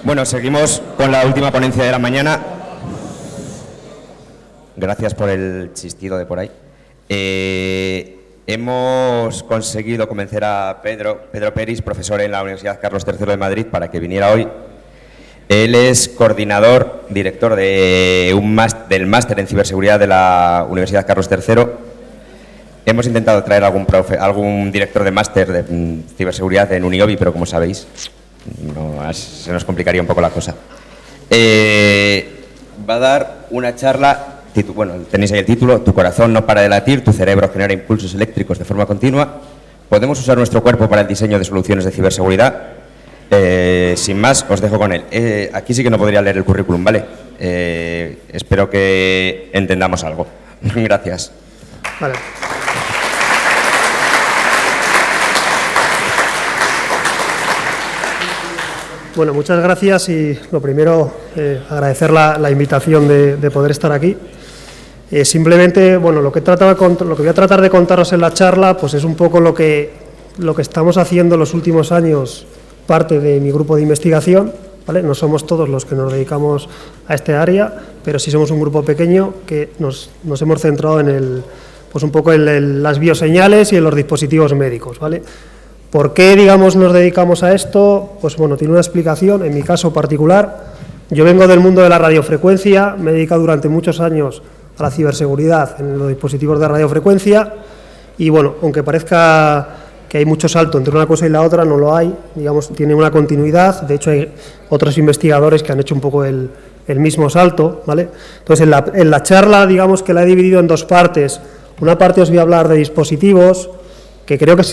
Bueno, seguimos con la última ponencia de la mañana. Gracias por el chistido de por ahí. Hemos conseguido convencer a Pedro Peris, profesor en la Universidad Carlos III de Madrid, para que viniera hoy. Él es coordinador, director de del máster en ciberseguridad de la Universidad Carlos III. Hemos intentado traer algún director de máster de ciberseguridad en Uniobi, pero como sabéis, se nos complicaría un poco la cosa. Va a dar una charla, bueno, tenéis ahí el título: Tu corazón no para de latir, tu cerebro genera impulsos eléctricos de forma continua. ¿Podemos usar nuestro cuerpo para el diseño de soluciones de ciberseguridad? Sin más, os dejo con él. Aquí sí que no podría leer el currículum, ¿vale? Espero que entendamos algo. Gracias. Vale. Bueno, muchas gracias y lo primero, agradecer la invitación de poder estar aquí. Simplemente, bueno, lo que voy a tratar de contaros en la charla, pues es un poco lo que estamos haciendo en los últimos años, parte de mi grupo de investigación, ¿vale? No somos todos los que nos dedicamos a este área, pero sí somos un grupo pequeño que nos hemos centrado en pues un poco en las bioseñales y en los dispositivos médicos, ¿vale? ¿Por qué, digamos, nos dedicamos a esto? Pues bueno, tiene una explicación. En mi caso particular, yo vengo del mundo de la radiofrecuencia, me he dedicado durante muchos años a la ciberseguridad en los dispositivos de radiofrecuencia y bueno, aunque parezca que hay mucho salto entre una cosa y la otra, no lo hay, digamos, tiene una continuidad. De hecho, hay otros investigadores que han hecho un poco el mismo salto, ¿vale? Entonces, en la charla, digamos que la he dividido en dos partes. Una parte os voy a hablar de dispositivos, que creo que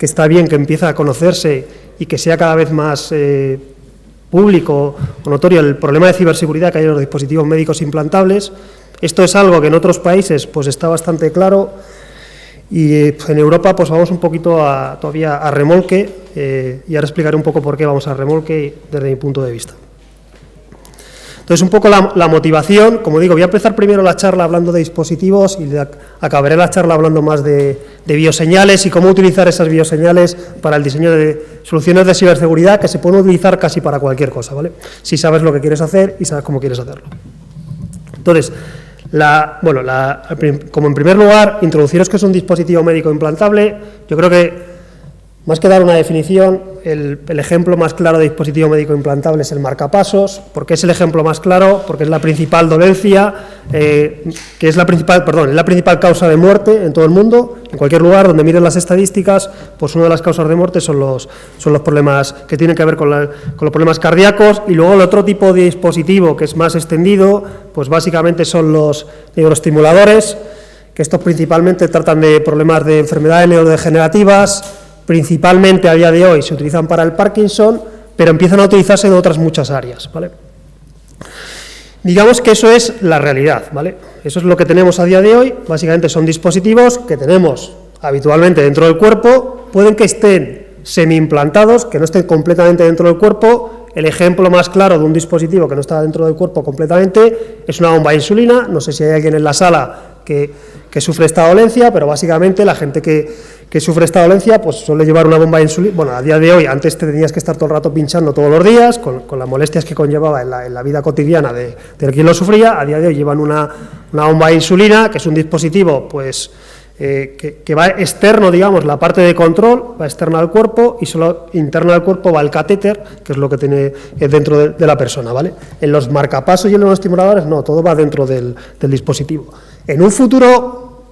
está bien que empiece a conocerse y que sea cada vez más público o notorio el problema de ciberseguridad que hay en los dispositivos médicos implantables. Esto es algo que en otros países pues está bastante claro y en Europa pues vamos un poquito todavía a remolque y ahora explicaré un poco por qué vamos a remolque desde mi punto de vista. Entonces, un poco la motivación, como digo, voy a empezar primero la charla hablando de dispositivos y acabaré la charla hablando más de bioseñales y cómo utilizar esas bioseñales para el diseño de soluciones de ciberseguridad que se pueden utilizar casi para cualquier cosa, ¿vale? Si sabes lo que quieres hacer y sabes cómo quieres hacerlo. Entonces, como en primer lugar, introduciros qué es un dispositivo médico implantable. Yo creo que, más que dar una definición, el ejemplo más claro de dispositivo médico implantable es el marcapasos. ¿Por qué es el ejemplo más claro? Porque es la principal dolencia, es la principal causa de muerte en todo el mundo. En cualquier lugar donde miren las estadísticas, pues una de las causas de muerte son los problemas que tienen que ver con los problemas cardíacos. Y luego el otro tipo de dispositivo que es más extendido, pues básicamente son los neuroestimuladores, que estos principalmente tratan de problemas de enfermedades neurodegenerativas. Principalmente a día de hoy se utilizan para el Parkinson, pero empiezan a utilizarse en otras muchas áreas, ¿vale? Digamos que eso es la realidad, ¿vale? Eso es lo que tenemos a día de hoy. Básicamente son dispositivos que tenemos habitualmente dentro del cuerpo, pueden que estén semi-implantados, que no estén completamente dentro del cuerpo. El ejemplo más claro de un dispositivo que no está dentro del cuerpo completamente es una bomba de insulina. No sé si hay alguien en la sala que sufre esta dolencia, pero básicamente la gente que sufre esta dolencia pues suele llevar una bomba de insulina. Bueno, a día de hoy, antes te tenías que estar todo el rato pinchando todos los días, con las molestias que conllevaba en la vida cotidiana de quien lo sufría. A día de hoy llevan una bomba de insulina, que es un dispositivo pues que va externo, digamos, la parte de control va externa al cuerpo y solo interno al cuerpo va el catéter, que es lo que tiene dentro de la persona, ¿vale? En los marcapasos y en los estimuladores no, todo va dentro del dispositivo. En un futuro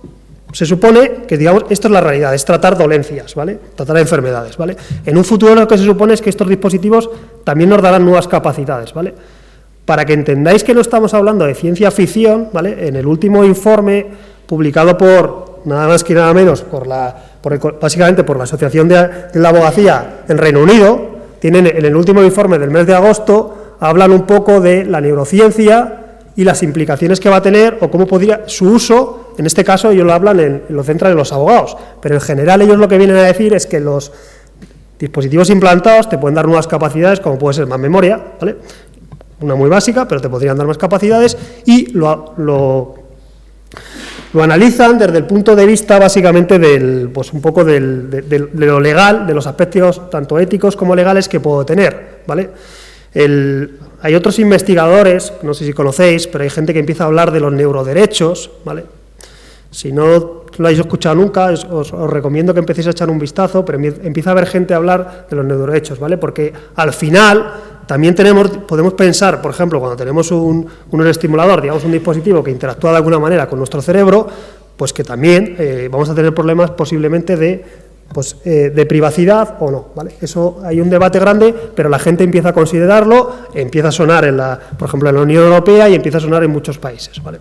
se supone que, digamos, esto es la realidad, es tratar dolencias, ¿vale? Tratar enfermedades, ¿vale? En un futuro lo que se supone es que estos dispositivos también nos darán nuevas capacidades, ¿vale? Para que entendáis que no estamos hablando de ciencia ficción, ¿vale? En el último informe publicado por nada más que nada menos básicamente por la Asociación de la Abogacía en Reino Unido, tienen en el último informe del mes de agosto, hablan un poco de la neurociencia y las implicaciones que va a tener o cómo podría su uso. En este caso ellos lo hablan lo centran en los abogados, pero en general ellos lo que vienen a decir es que los dispositivos implantados te pueden dar nuevas capacidades, como puede ser más memoria, ¿vale? Una muy básica, pero te podrían dar más capacidades y lo analizan desde el punto de vista básicamente pues un poco de lo legal, de los aspectos tanto éticos como legales que puedo tener, ¿vale? Hay otros investigadores, no sé si conocéis, pero hay gente que empieza a hablar de los neuroderechos, ¿vale? Si no lo habéis escuchado nunca, os recomiendo que empecéis a echar un vistazo, pero empieza a haber gente a hablar de los neuroderechos, ¿vale? Porque al final también podemos pensar, por ejemplo, cuando tenemos un neuroestimulador, digamos un dispositivo que interactúa de alguna manera con nuestro cerebro, pues que también vamos a tener problemas posiblemente de privacidad o no, ¿vale? Eso hay un debate grande, pero la gente empieza a considerarlo, empieza a sonar por ejemplo, en la Unión Europea y empieza a sonar en muchos países, ¿vale?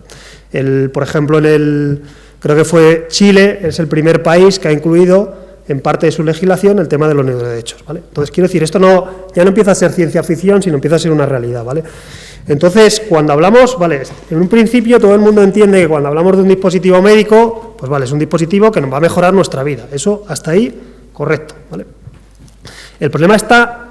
Por ejemplo, creo que fue Chile, es el primer país que ha incluido en parte de su legislación el tema de los neuroderechos, ¿vale? Entonces, quiero decir, esto ya no empieza a ser ciencia ficción, sino empieza a ser una realidad, ¿vale? Entonces, cuando hablamos, vale, en un principio todo el mundo entiende que cuando hablamos de un dispositivo médico, pues vale, es un dispositivo que nos va a mejorar nuestra vida. Eso, hasta ahí, correcto, ¿vale? El problema está,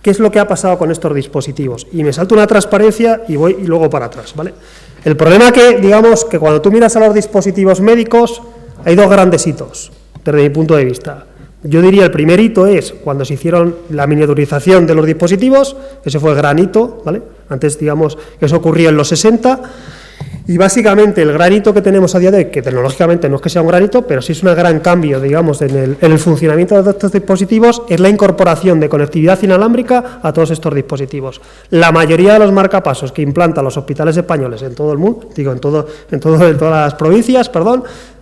¿qué es lo que ha pasado con estos dispositivos? Y me salto una transparencia y voy y luego para atrás, ¿vale? El problema digamos, que cuando tú miras a los dispositivos médicos, hay dos grandes hitos, desde mi punto de vista. Yo diría el primer hito es cuando se hicieron la miniaturización de los dispositivos, ese fue el gran hito, ¿vale? Antes, digamos, eso ocurría en los 60, y básicamente el gran hito que tenemos a día de hoy, que tecnológicamente no es que sea un gran hito, pero sí es un gran cambio, digamos, en el funcionamiento de estos dispositivos, es la incorporación de conectividad inalámbrica a todos estos dispositivos. La mayoría de los marcapasos que implantan los hospitales españoles en todo el mundo, en todas las provincias,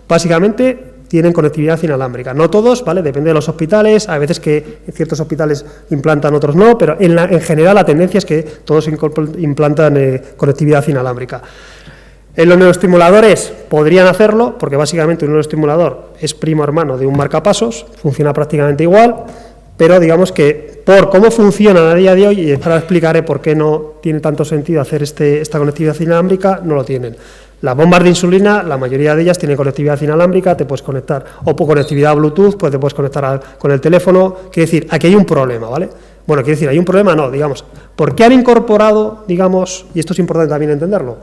básicamente tienen conectividad inalámbrica. No todos, ¿vale? Depende de los hospitales, hay veces que ciertos hospitales implantan, otros no, pero en general la tendencia es que todos implantan conectividad inalámbrica. En los neuroestimuladores podrían hacerlo, porque básicamente un neuroestimulador es primo hermano de un marcapasos, funciona prácticamente igual, pero digamos que por cómo funcionan a día de hoy, y ahora explicaré por qué no tiene tanto sentido hacer esta conectividad inalámbrica, no lo tienen. Las bombas de insulina, la mayoría de ellas tienen conectividad inalámbrica, te puedes conectar, o por conectividad Bluetooth, pues te puedes conectar con el teléfono. Quiere decir, aquí hay un problema, ¿vale? Bueno, quiere decir, hay un problema, no, digamos, ¿por qué han incorporado, digamos, y esto es importante también entenderlo,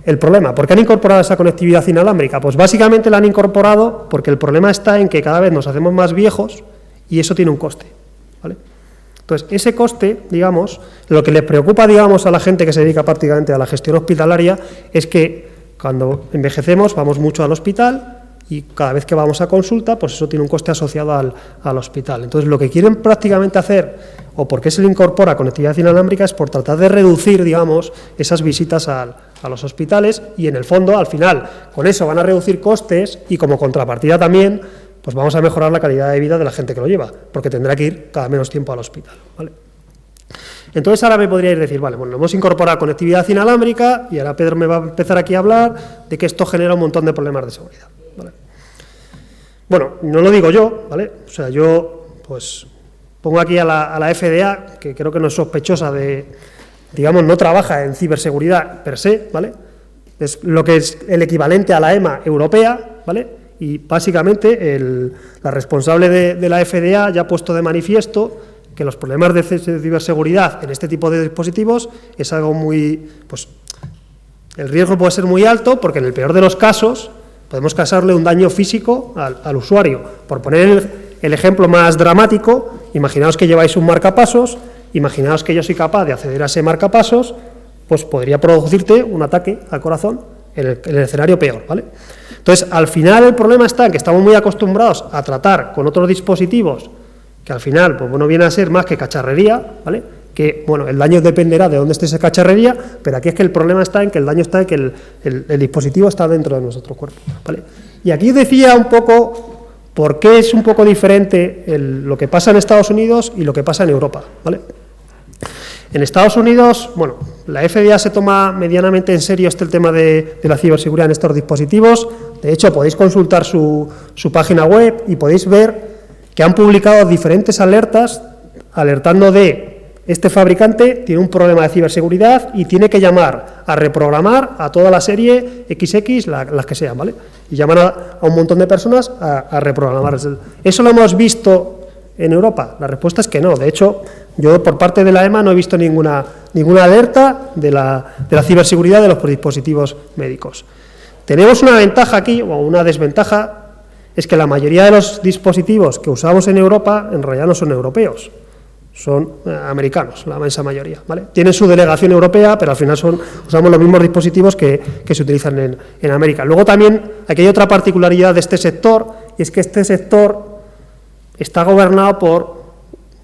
el problema, ¿por qué han incorporado esa conectividad inalámbrica? Pues básicamente la han incorporado porque el problema está en que cada vez nos hacemos más viejos y eso tiene un coste, ¿vale? Entonces, ese coste, digamos, lo que les preocupa, digamos, a la gente que se dedica prácticamente a la gestión hospitalaria es que cuando envejecemos vamos mucho al hospital y cada vez que vamos a consulta, pues eso tiene un coste asociado al hospital. Entonces, lo que quieren prácticamente hacer, o por qué se le incorpora conectividad inalámbrica, es por tratar de reducir, digamos, esas visitas a los hospitales y, en el fondo, al final, con eso van a reducir costes y, como contrapartida también, pues vamos a mejorar la calidad de vida de la gente que lo lleva, porque tendrá que ir cada menos tiempo al hospital, ¿vale? Entonces ahora me podríais decir, vale, bueno, hemos incorporado conectividad inalámbrica y ahora Pedro me va a empezar aquí a hablar de que esto genera un montón de problemas de seguridad, ¿vale? Bueno, no lo digo yo, ¿vale? O sea, yo pues pongo aquí a la FDA, que creo que no es sospechosa digamos, no trabaja en ciberseguridad per se, ¿vale? Es lo que es el equivalente a la EMA europea, ¿vale? Y básicamente la responsable de la FDA ya ha puesto de manifiesto que los problemas de ciberseguridad en este tipo de dispositivos es algo pues el riesgo puede ser muy alto porque en el peor de los casos podemos causarle un daño físico al usuario. Por poner el ejemplo más dramático, imaginaos que lleváis un marcapasos, imaginaos que yo soy capaz de acceder a ese marcapasos, pues podría producirte un ataque al corazón en el escenario peor, ¿vale? Entonces, al final el problema está en que estamos muy acostumbrados a tratar con otros dispositivos que al final, pues bueno, viene a ser más que cacharrería, ¿vale? Que, bueno, el daño dependerá de dónde esté esa cacharrería, pero aquí es que el problema está en que el daño está en que el dispositivo está dentro de nuestro cuerpo, ¿vale? Y aquí decía un poco por qué es un poco diferente lo que pasa en Estados Unidos y lo que pasa en Europa, ¿vale? En Estados Unidos, bueno, la FDA se toma medianamente en serio el tema de la ciberseguridad en estos dispositivos. De hecho, podéis consultar su página web y podéis ver que han publicado diferentes alertas alertando de este fabricante tiene un problema de ciberseguridad y tiene que llamar a reprogramar a toda la serie XX, las que sean, ¿vale? Y llaman a un montón de personas a reprogramar. ¿Eso lo hemos visto en Europa? La respuesta es que no. De hecho, yo por parte de la EMA no he visto ninguna alerta de la ciberseguridad de los dispositivos médicos. Tenemos una ventaja aquí, o una desventaja, es que la mayoría de los dispositivos que usamos en Europa en realidad no son europeos, son americanos, la inmensa mayoría, ¿vale? Tienen su delegación europea, pero al final usamos los mismos dispositivos que se utilizan en América. Luego también, aquí hay otra particularidad de este sector, y es que este sector está gobernado por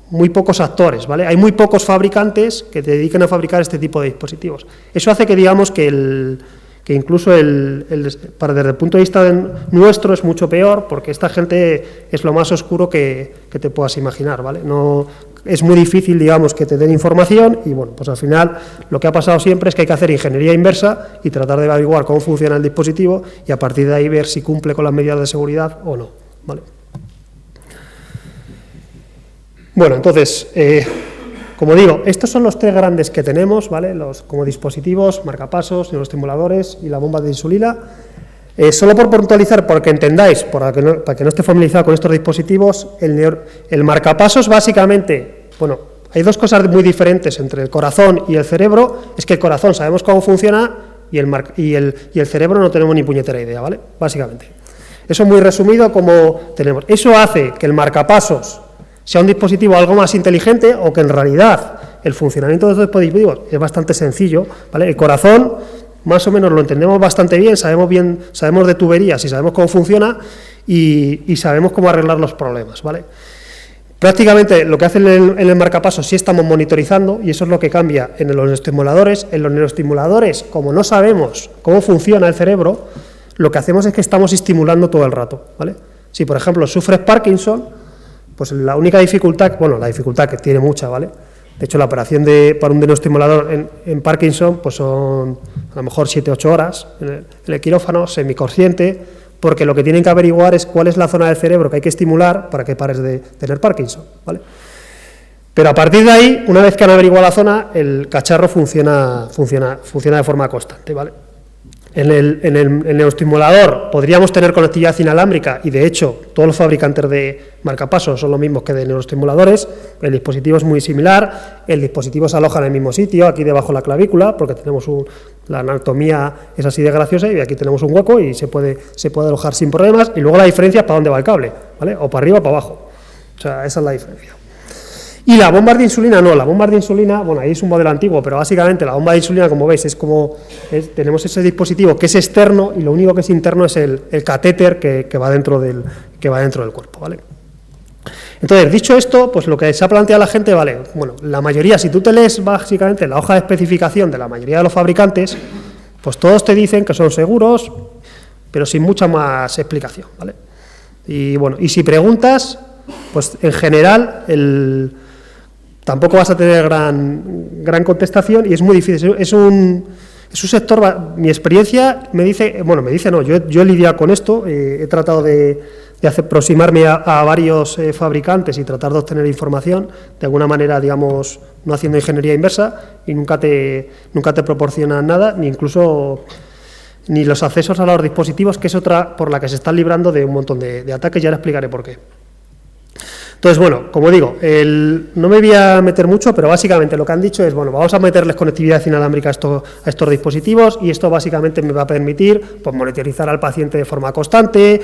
muy pocos actores, ¿vale? Hay muy pocos fabricantes que se dediquen a fabricar este tipo de dispositivos. Eso hace que digamos que incluso desde el punto de vista nuestro es mucho peor, porque esta gente es lo más oscuro que te puedas imaginar, ¿vale? No, es muy difícil, digamos, que te den información y, bueno, pues al final lo que ha pasado siempre es que hay que hacer ingeniería inversa y tratar de averiguar cómo funciona el dispositivo y a partir de ahí ver si cumple con las medidas de seguridad o no, ¿vale? Bueno, entonces, como digo, estos son los tres grandes que tenemos, ¿vale? Como dispositivos, marcapasos, neuroestimuladores y la bomba de insulina. Solo por puntualizar, porque entendáis, para que no esté familiarizado con estos dispositivos, el marcapasos básicamente, bueno, hay dos cosas muy diferentes entre el corazón y el cerebro, es que el corazón sabemos cómo funciona y el cerebro no tenemos ni puñetera idea, ¿vale? Básicamente. Eso muy resumido como tenemos. Eso hace que el marcapasos sea un dispositivo algo más inteligente o que en realidad el funcionamiento de estos dispositivos es bastante sencillo, ¿vale? El corazón más o menos lo entendemos bastante bien, sabemos de tuberías y sabemos cómo funciona y sabemos cómo arreglar los problemas, ¿vale? Prácticamente lo que hace en el marcapasos sí estamos monitorizando y eso es lo que cambia en los neuroestimuladores. En los neuroestimuladores, como no sabemos cómo funciona el cerebro, lo que hacemos es que estamos estimulando todo el rato, ¿vale? Si, por ejemplo, sufres Parkinson, pues la única dificultad, bueno, la dificultad que tiene mucha, ¿vale? De hecho, la operación para un neuroestimulador en Parkinson, pues son a lo mejor 7-8 horas en el quirófano, semiconsciente, porque lo que tienen que averiguar es cuál es la zona del cerebro que hay que estimular para que pares de tener Parkinson, ¿vale? Pero a partir de ahí, una vez que han averiguado la zona, el cacharro funciona de forma constante, ¿vale? En el neuroestimulador podríamos tener conectividad inalámbrica y de hecho todos los fabricantes de marcapasos son los mismos que de neuroestimuladores. El dispositivo es muy similar, el dispositivo se aloja en el mismo sitio, aquí debajo de la clavícula, porque tenemos la anatomía es así de graciosa y aquí tenemos un hueco y se puede alojar sin problemas y luego la diferencia es para dónde va el cable, ¿vale? O para arriba o para abajo, o sea, esa es la diferencia. Y la bomba de insulina no, la bomba de insulina, bueno, ahí es un modelo antiguo, pero básicamente la bomba de insulina, como veis, tenemos ese dispositivo que es externo y lo único que es interno es el catéter que va dentro del cuerpo, ¿vale? Entonces, dicho esto, pues lo que se ha planteado la gente, vale, bueno, la mayoría, si tú te lees básicamente la hoja de especificación de la mayoría de los fabricantes, pues todos te dicen que son seguros, pero sin mucha más explicación, ¿vale? Y bueno, y si preguntas, pues en general tampoco vas a tener gran contestación y es muy difícil. Es un sector, mi experiencia me dice, no, yo he lidiado con esto, he tratado de aproximarme a varios fabricantes y tratar de obtener información, de alguna manera, digamos, no haciendo ingeniería inversa y nunca te proporcionan nada, ni los accesos a los dispositivos, que es otra por la que se están librando de un montón de ataques, ya ahora explicaré por qué. Entonces, bueno, como digo, no me voy a meter mucho, pero básicamente lo que han dicho es, bueno, vamos a meterles conectividad inalámbrica a estos dispositivos y esto básicamente me va a permitir pues, monitorizar al paciente de forma constante,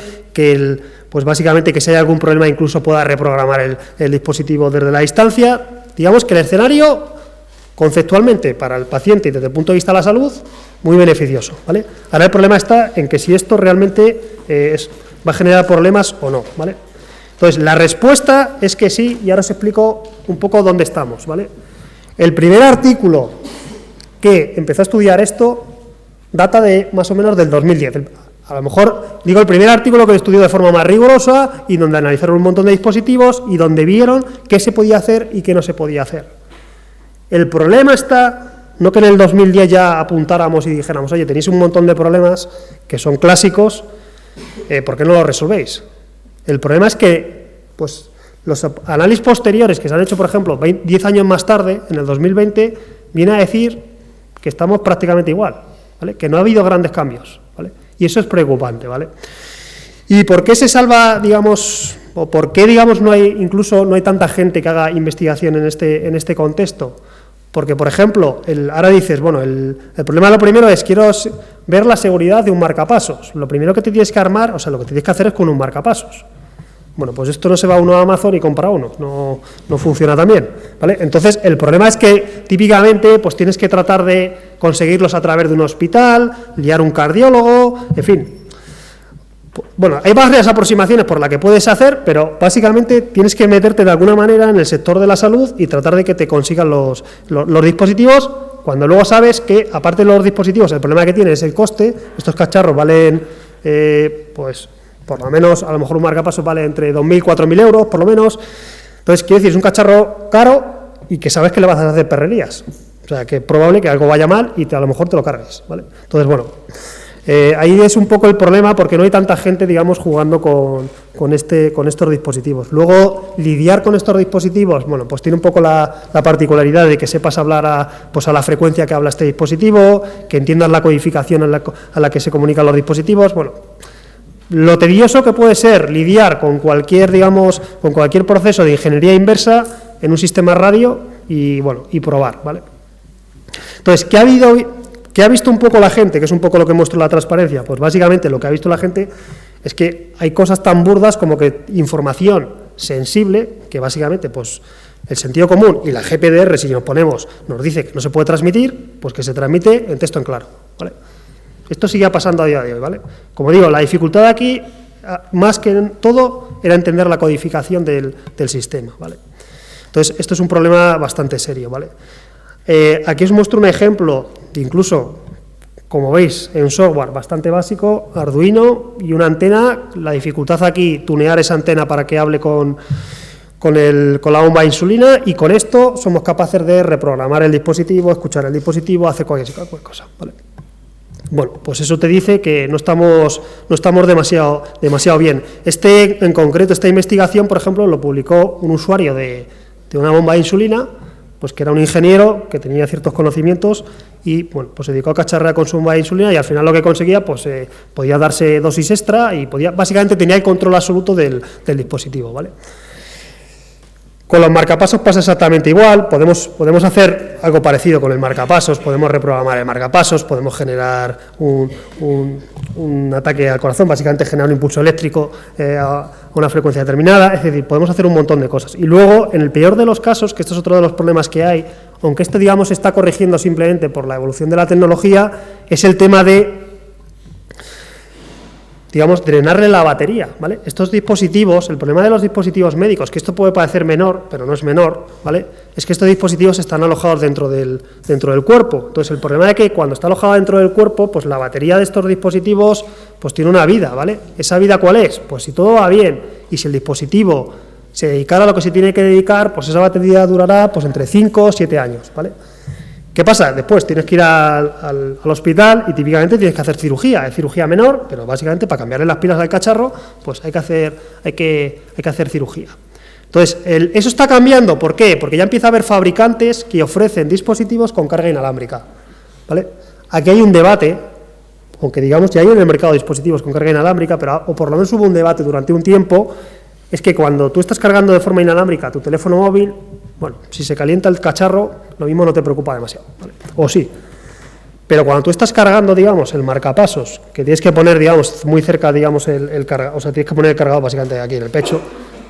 pues básicamente que si hay algún problema incluso pueda reprogramar el dispositivo desde la distancia. Digamos que el escenario, conceptualmente, para el paciente y desde el punto de vista de la salud, muy beneficioso, ¿vale? Ahora el problema está en que si esto realmente va a generar problemas o no, ¿vale? Entonces, la respuesta es que sí, y ahora os explico un poco dónde estamos, ¿vale? El primer artículo que empezó a estudiar esto data de más o menos del 2010. A lo mejor, digo, el primer artículo que estudió de forma más rigurosa y donde analizaron un montón de dispositivos y donde vieron qué se podía hacer y qué no se podía hacer. El problema está, no que en el 2010 ya apuntáramos y dijéramos, oye, tenéis un montón de problemas que son clásicos, ¿por qué no los resolvéis? El problema es que pues, los análisis posteriores que se han hecho, por ejemplo, 10 años más tarde, en el 2020, viene a decir que estamos prácticamente igual, ¿vale? Que no ha habido grandes cambios, ¿vale? Y eso es preocupante, ¿vale? ¿Y por qué se salva, digamos, o por qué, digamos, no hay tanta gente que haga investigación en este contexto? Porque, por ejemplo, ahora dices, bueno, el problema lo primero es, quiero ver la seguridad de un marcapasos. Lo primero que te tienes que armar, o sea, lo que tienes que hacer es con un marcapasos. Bueno, pues esto no se va uno a Amazon y compra uno, no funciona tan bien, ¿vale? Entonces, el problema es que típicamente pues tienes que tratar de conseguirlos a través de un hospital, liar un cardiólogo, en fin. Bueno, hay varias aproximaciones por las que puedes hacer, pero básicamente tienes que meterte de alguna manera en el sector de la salud y tratar de que te consigan los dispositivos, cuando luego sabes que, aparte de los dispositivos, el problema que tiene es el coste. Estos cacharros valen, pues, por lo menos, a lo mejor un marcapasos vale entre 2.000 y 4.000 euros, por lo menos. Entonces, quiero decir, es un cacharro caro y que sabes que le vas a hacer perrerías. O sea, que es probable que algo vaya mal y a lo mejor te lo cargues, ¿vale? Entonces, bueno, ahí es un poco el problema, porque no hay tanta gente, digamos, jugando con estos dispositivos. Luego, lidiar con estos dispositivos, bueno, pues tiene un poco la particularidad de que sepas hablar a la frecuencia que habla este dispositivo, que entiendas la codificación a la que se comunican los dispositivos. Bueno, lo tedioso que puede ser lidiar con cualquier, digamos, con cualquier proceso de ingeniería inversa en un sistema radio y, bueno, y probar, ¿vale? Entonces, ¿qué ha visto un poco la gente? Que es un poco lo que muestra la transparencia. Pues básicamente lo que ha visto la gente es que hay cosas tan burdas como que información sensible, que básicamente pues el sentido común y la GPDR, si nos ponemos, nos dice que no se puede transmitir, pues que se transmite en texto en claro, ¿vale? Esto sigue pasando a día de hoy, ¿vale? Como digo, la dificultad aquí, más que en todo, era entender la codificación del sistema, ¿vale? Entonces, esto es un problema bastante serio, ¿vale? Aquí os muestro un ejemplo de, incluso, como veis, en software bastante básico, Arduino y una antena. La dificultad aquí, tunear esa antena para que hable con la bomba de insulina, y con esto somos capaces de reprogramar el dispositivo, escuchar el dispositivo, hacer cualquier cosa, ¿vale? Bueno, pues eso te dice que no estamos demasiado bien. En concreto, esta investigación, por ejemplo, lo publicó un usuario de una bomba de insulina, pues que era un ingeniero que tenía ciertos conocimientos y, bueno, pues se dedicó a cacharrear con su bomba de insulina, y al final lo que conseguía, pues podía darse dosis extra y básicamente tenía el control absoluto del dispositivo, ¿vale? Con los marcapasos pasa exactamente igual. Podemos hacer algo parecido con el marcapasos, podemos reprogramar el marcapasos, podemos generar un ataque al corazón, básicamente generar un impulso eléctrico a una frecuencia determinada, es decir, podemos hacer un montón de cosas. Y luego, en el peor de los casos, que esto es otro de los problemas que hay, aunque esto, digamos, se está corrigiendo simplemente por la evolución de la tecnología, es el tema de, digamos, drenarle la batería, ¿vale? Estos dispositivos, el problema de los dispositivos médicos, que esto puede parecer menor, pero no es menor, ¿vale?, es que estos dispositivos están alojados dentro del cuerpo. Entonces, el problema es que cuando está alojado dentro del cuerpo, pues la batería de estos dispositivos pues tiene una vida, ¿vale? ¿Esa vida cuál es? Pues si todo va bien y si el dispositivo se dedicara a lo que se tiene que dedicar, pues esa batería durará pues entre 5 o 7 años, ¿vale? ¿Qué pasa? Después tienes que ir al hospital y típicamente tienes que hacer cirugía. Es cirugía menor, pero básicamente para cambiarle las pilas al cacharro, pues hay que hacer cirugía. Entonces, eso está cambiando. ¿Por qué? Porque ya empieza a haber fabricantes que ofrecen dispositivos con carga inalámbrica, ¿vale? Aquí hay un debate, aunque digamos ya hay en el mercado dispositivos con carga inalámbrica, o por lo menos hubo un debate durante un tiempo, es que cuando tú estás cargando de forma inalámbrica tu teléfono móvil, bueno, si se calienta el cacharro, lo mismo no te preocupa demasiado, ¿vale? O sí. Pero cuando tú estás cargando, digamos, el marcapasos, que tienes que poner, digamos, muy cerca, digamos, el cargador, o sea, tienes que poner el cargador básicamente aquí en el pecho.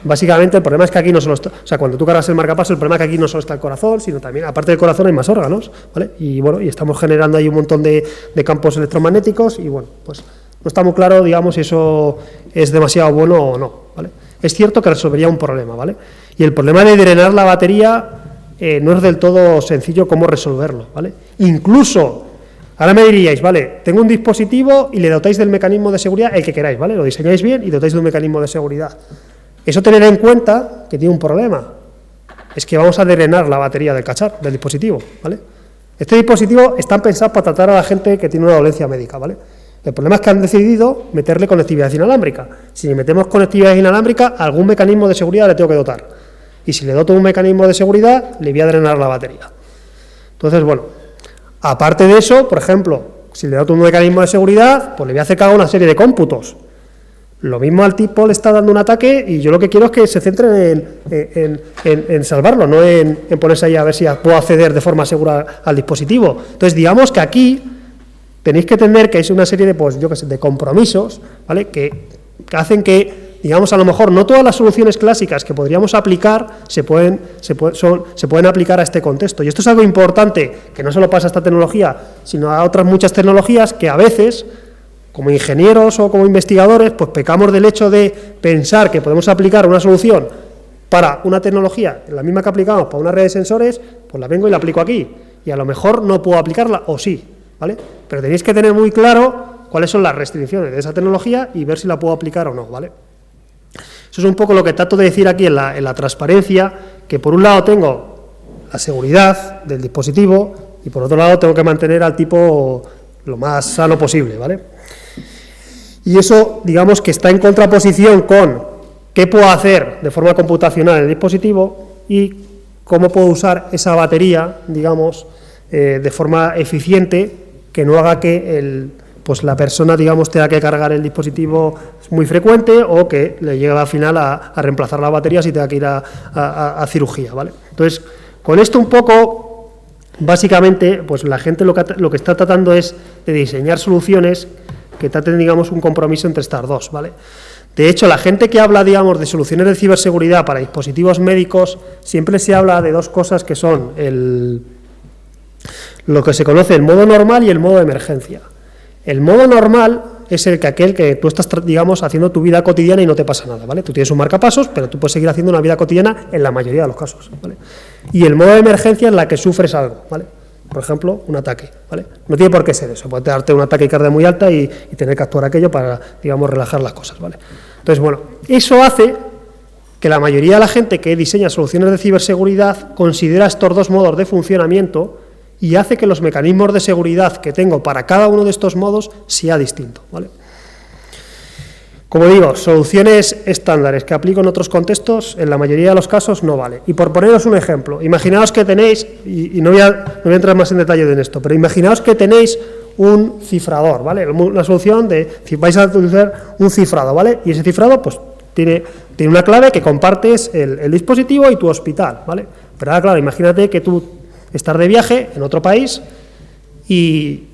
Básicamente el problema es que aquí no solo está, o sea, cuando tú cargas el marcapasos, el problema es que aquí no solo está el corazón, sino también, aparte del corazón, hay más órganos, ¿vale? Y bueno, y estamos generando ahí un montón de campos electromagnéticos y bueno, pues no está muy claro, digamos, si eso es demasiado bueno o no, ¿vale? Es cierto que resolvería un problema, ¿vale? Y el problema de drenar la batería no es del todo sencillo cómo resolverlo, ¿vale? Incluso, ahora me diríais, vale, tengo un dispositivo y le dotáis del mecanismo de seguridad el que queráis, ¿vale? Lo diseñáis bien y dotáis de un mecanismo de seguridad. Eso tener en cuenta que tiene un problema, es que vamos a drenar la batería del cacharro, del dispositivo, ¿vale? Este dispositivo está pensado para tratar a la gente que tiene una dolencia médica, ¿vale? El problema es que han decidido meterle conectividad inalámbrica. Si le metemos conectividad inalámbrica, algún mecanismo de seguridad le tengo que dotar. Y si le doto un mecanismo de seguridad, le voy a drenar la batería. Entonces, bueno, aparte de eso, por ejemplo, si le doto un mecanismo de seguridad, pues le voy a hacer que haga una serie de cómputos. Lo mismo al tipo le está dando un ataque y yo lo que quiero es que se centren en salvarlo, no en ponerse ahí a ver si puedo acceder de forma segura al dispositivo. Entonces, digamos que aquí tenéis que entender que es una serie de, pues, yo qué sé, de compromisos, ¿vale?, que hacen que digamos, a lo mejor no todas las soluciones clásicas que podríamos aplicar se pueden aplicar a este contexto. Y esto es algo importante, que no solo pasa a esta tecnología, sino a otras muchas tecnologías que a veces, como ingenieros o como investigadores, pues pecamos del hecho de pensar que podemos aplicar una solución para una tecnología, la misma que aplicamos para una red de sensores, pues la vengo y la aplico aquí. Y a lo mejor no puedo aplicarla, o sí, ¿vale? Pero tenéis que tener muy claro cuáles son las restricciones de esa tecnología y ver si la puedo aplicar o no, ¿vale? Eso es un poco lo que trato de decir aquí en la transparencia, que por un lado tengo la seguridad del dispositivo y por otro lado tengo que mantener al tipo lo más sano posible, ¿vale? Y eso, digamos, que está en contraposición con qué puedo hacer de forma computacional en el dispositivo y cómo puedo usar esa batería, digamos, de forma eficiente, que no haga que pues la persona, digamos, tenga que cargar el dispositivo muy frecuente o que le llegue al final a reemplazar la batería si tenga que ir a cirugía, ¿vale? Entonces, con esto un poco, básicamente, pues la gente lo que está tratando es de diseñar soluciones que traten, digamos, un compromiso entre estas dos, ¿vale? De hecho, la gente que habla, digamos, de soluciones de ciberseguridad para dispositivos médicos, siempre se habla de dos cosas que son lo que se conoce el modo normal y el modo de emergencia. El modo normal es aquel que tú estás, digamos, haciendo tu vida cotidiana y no te pasa nada, ¿vale? Tú tienes un marcapasos, pero tú puedes seguir haciendo una vida cotidiana en la mayoría de los casos, ¿vale? Y el modo de emergencia es la que sufres algo, ¿vale? Por ejemplo, un ataque, ¿vale? No tiene por qué ser eso, puede darte un ataque cardia muy alta y tener que actuar aquello para, digamos, relajar las cosas, ¿vale? Entonces, bueno, eso hace que la mayoría de la gente que diseña soluciones de ciberseguridad considera estos dos modos de funcionamiento y hace que los mecanismos de seguridad que tengo para cada uno de estos modos sea distinto, ¿vale? Como digo, soluciones estándares que aplico en otros contextos, en la mayoría de los casos no vale. Y por poneros un ejemplo, imaginaos que tenéis, y no voy a entrar más en detalle en esto, pero imaginaos que tenéis un cifrador, ¿vale? Una solución vais a utilizar un cifrado, ¿vale? Y ese cifrado, pues, tiene una clave que compartes el dispositivo y tu hospital, ¿vale? Pero ahora, claro, imagínate que tú estás de viaje en otro país y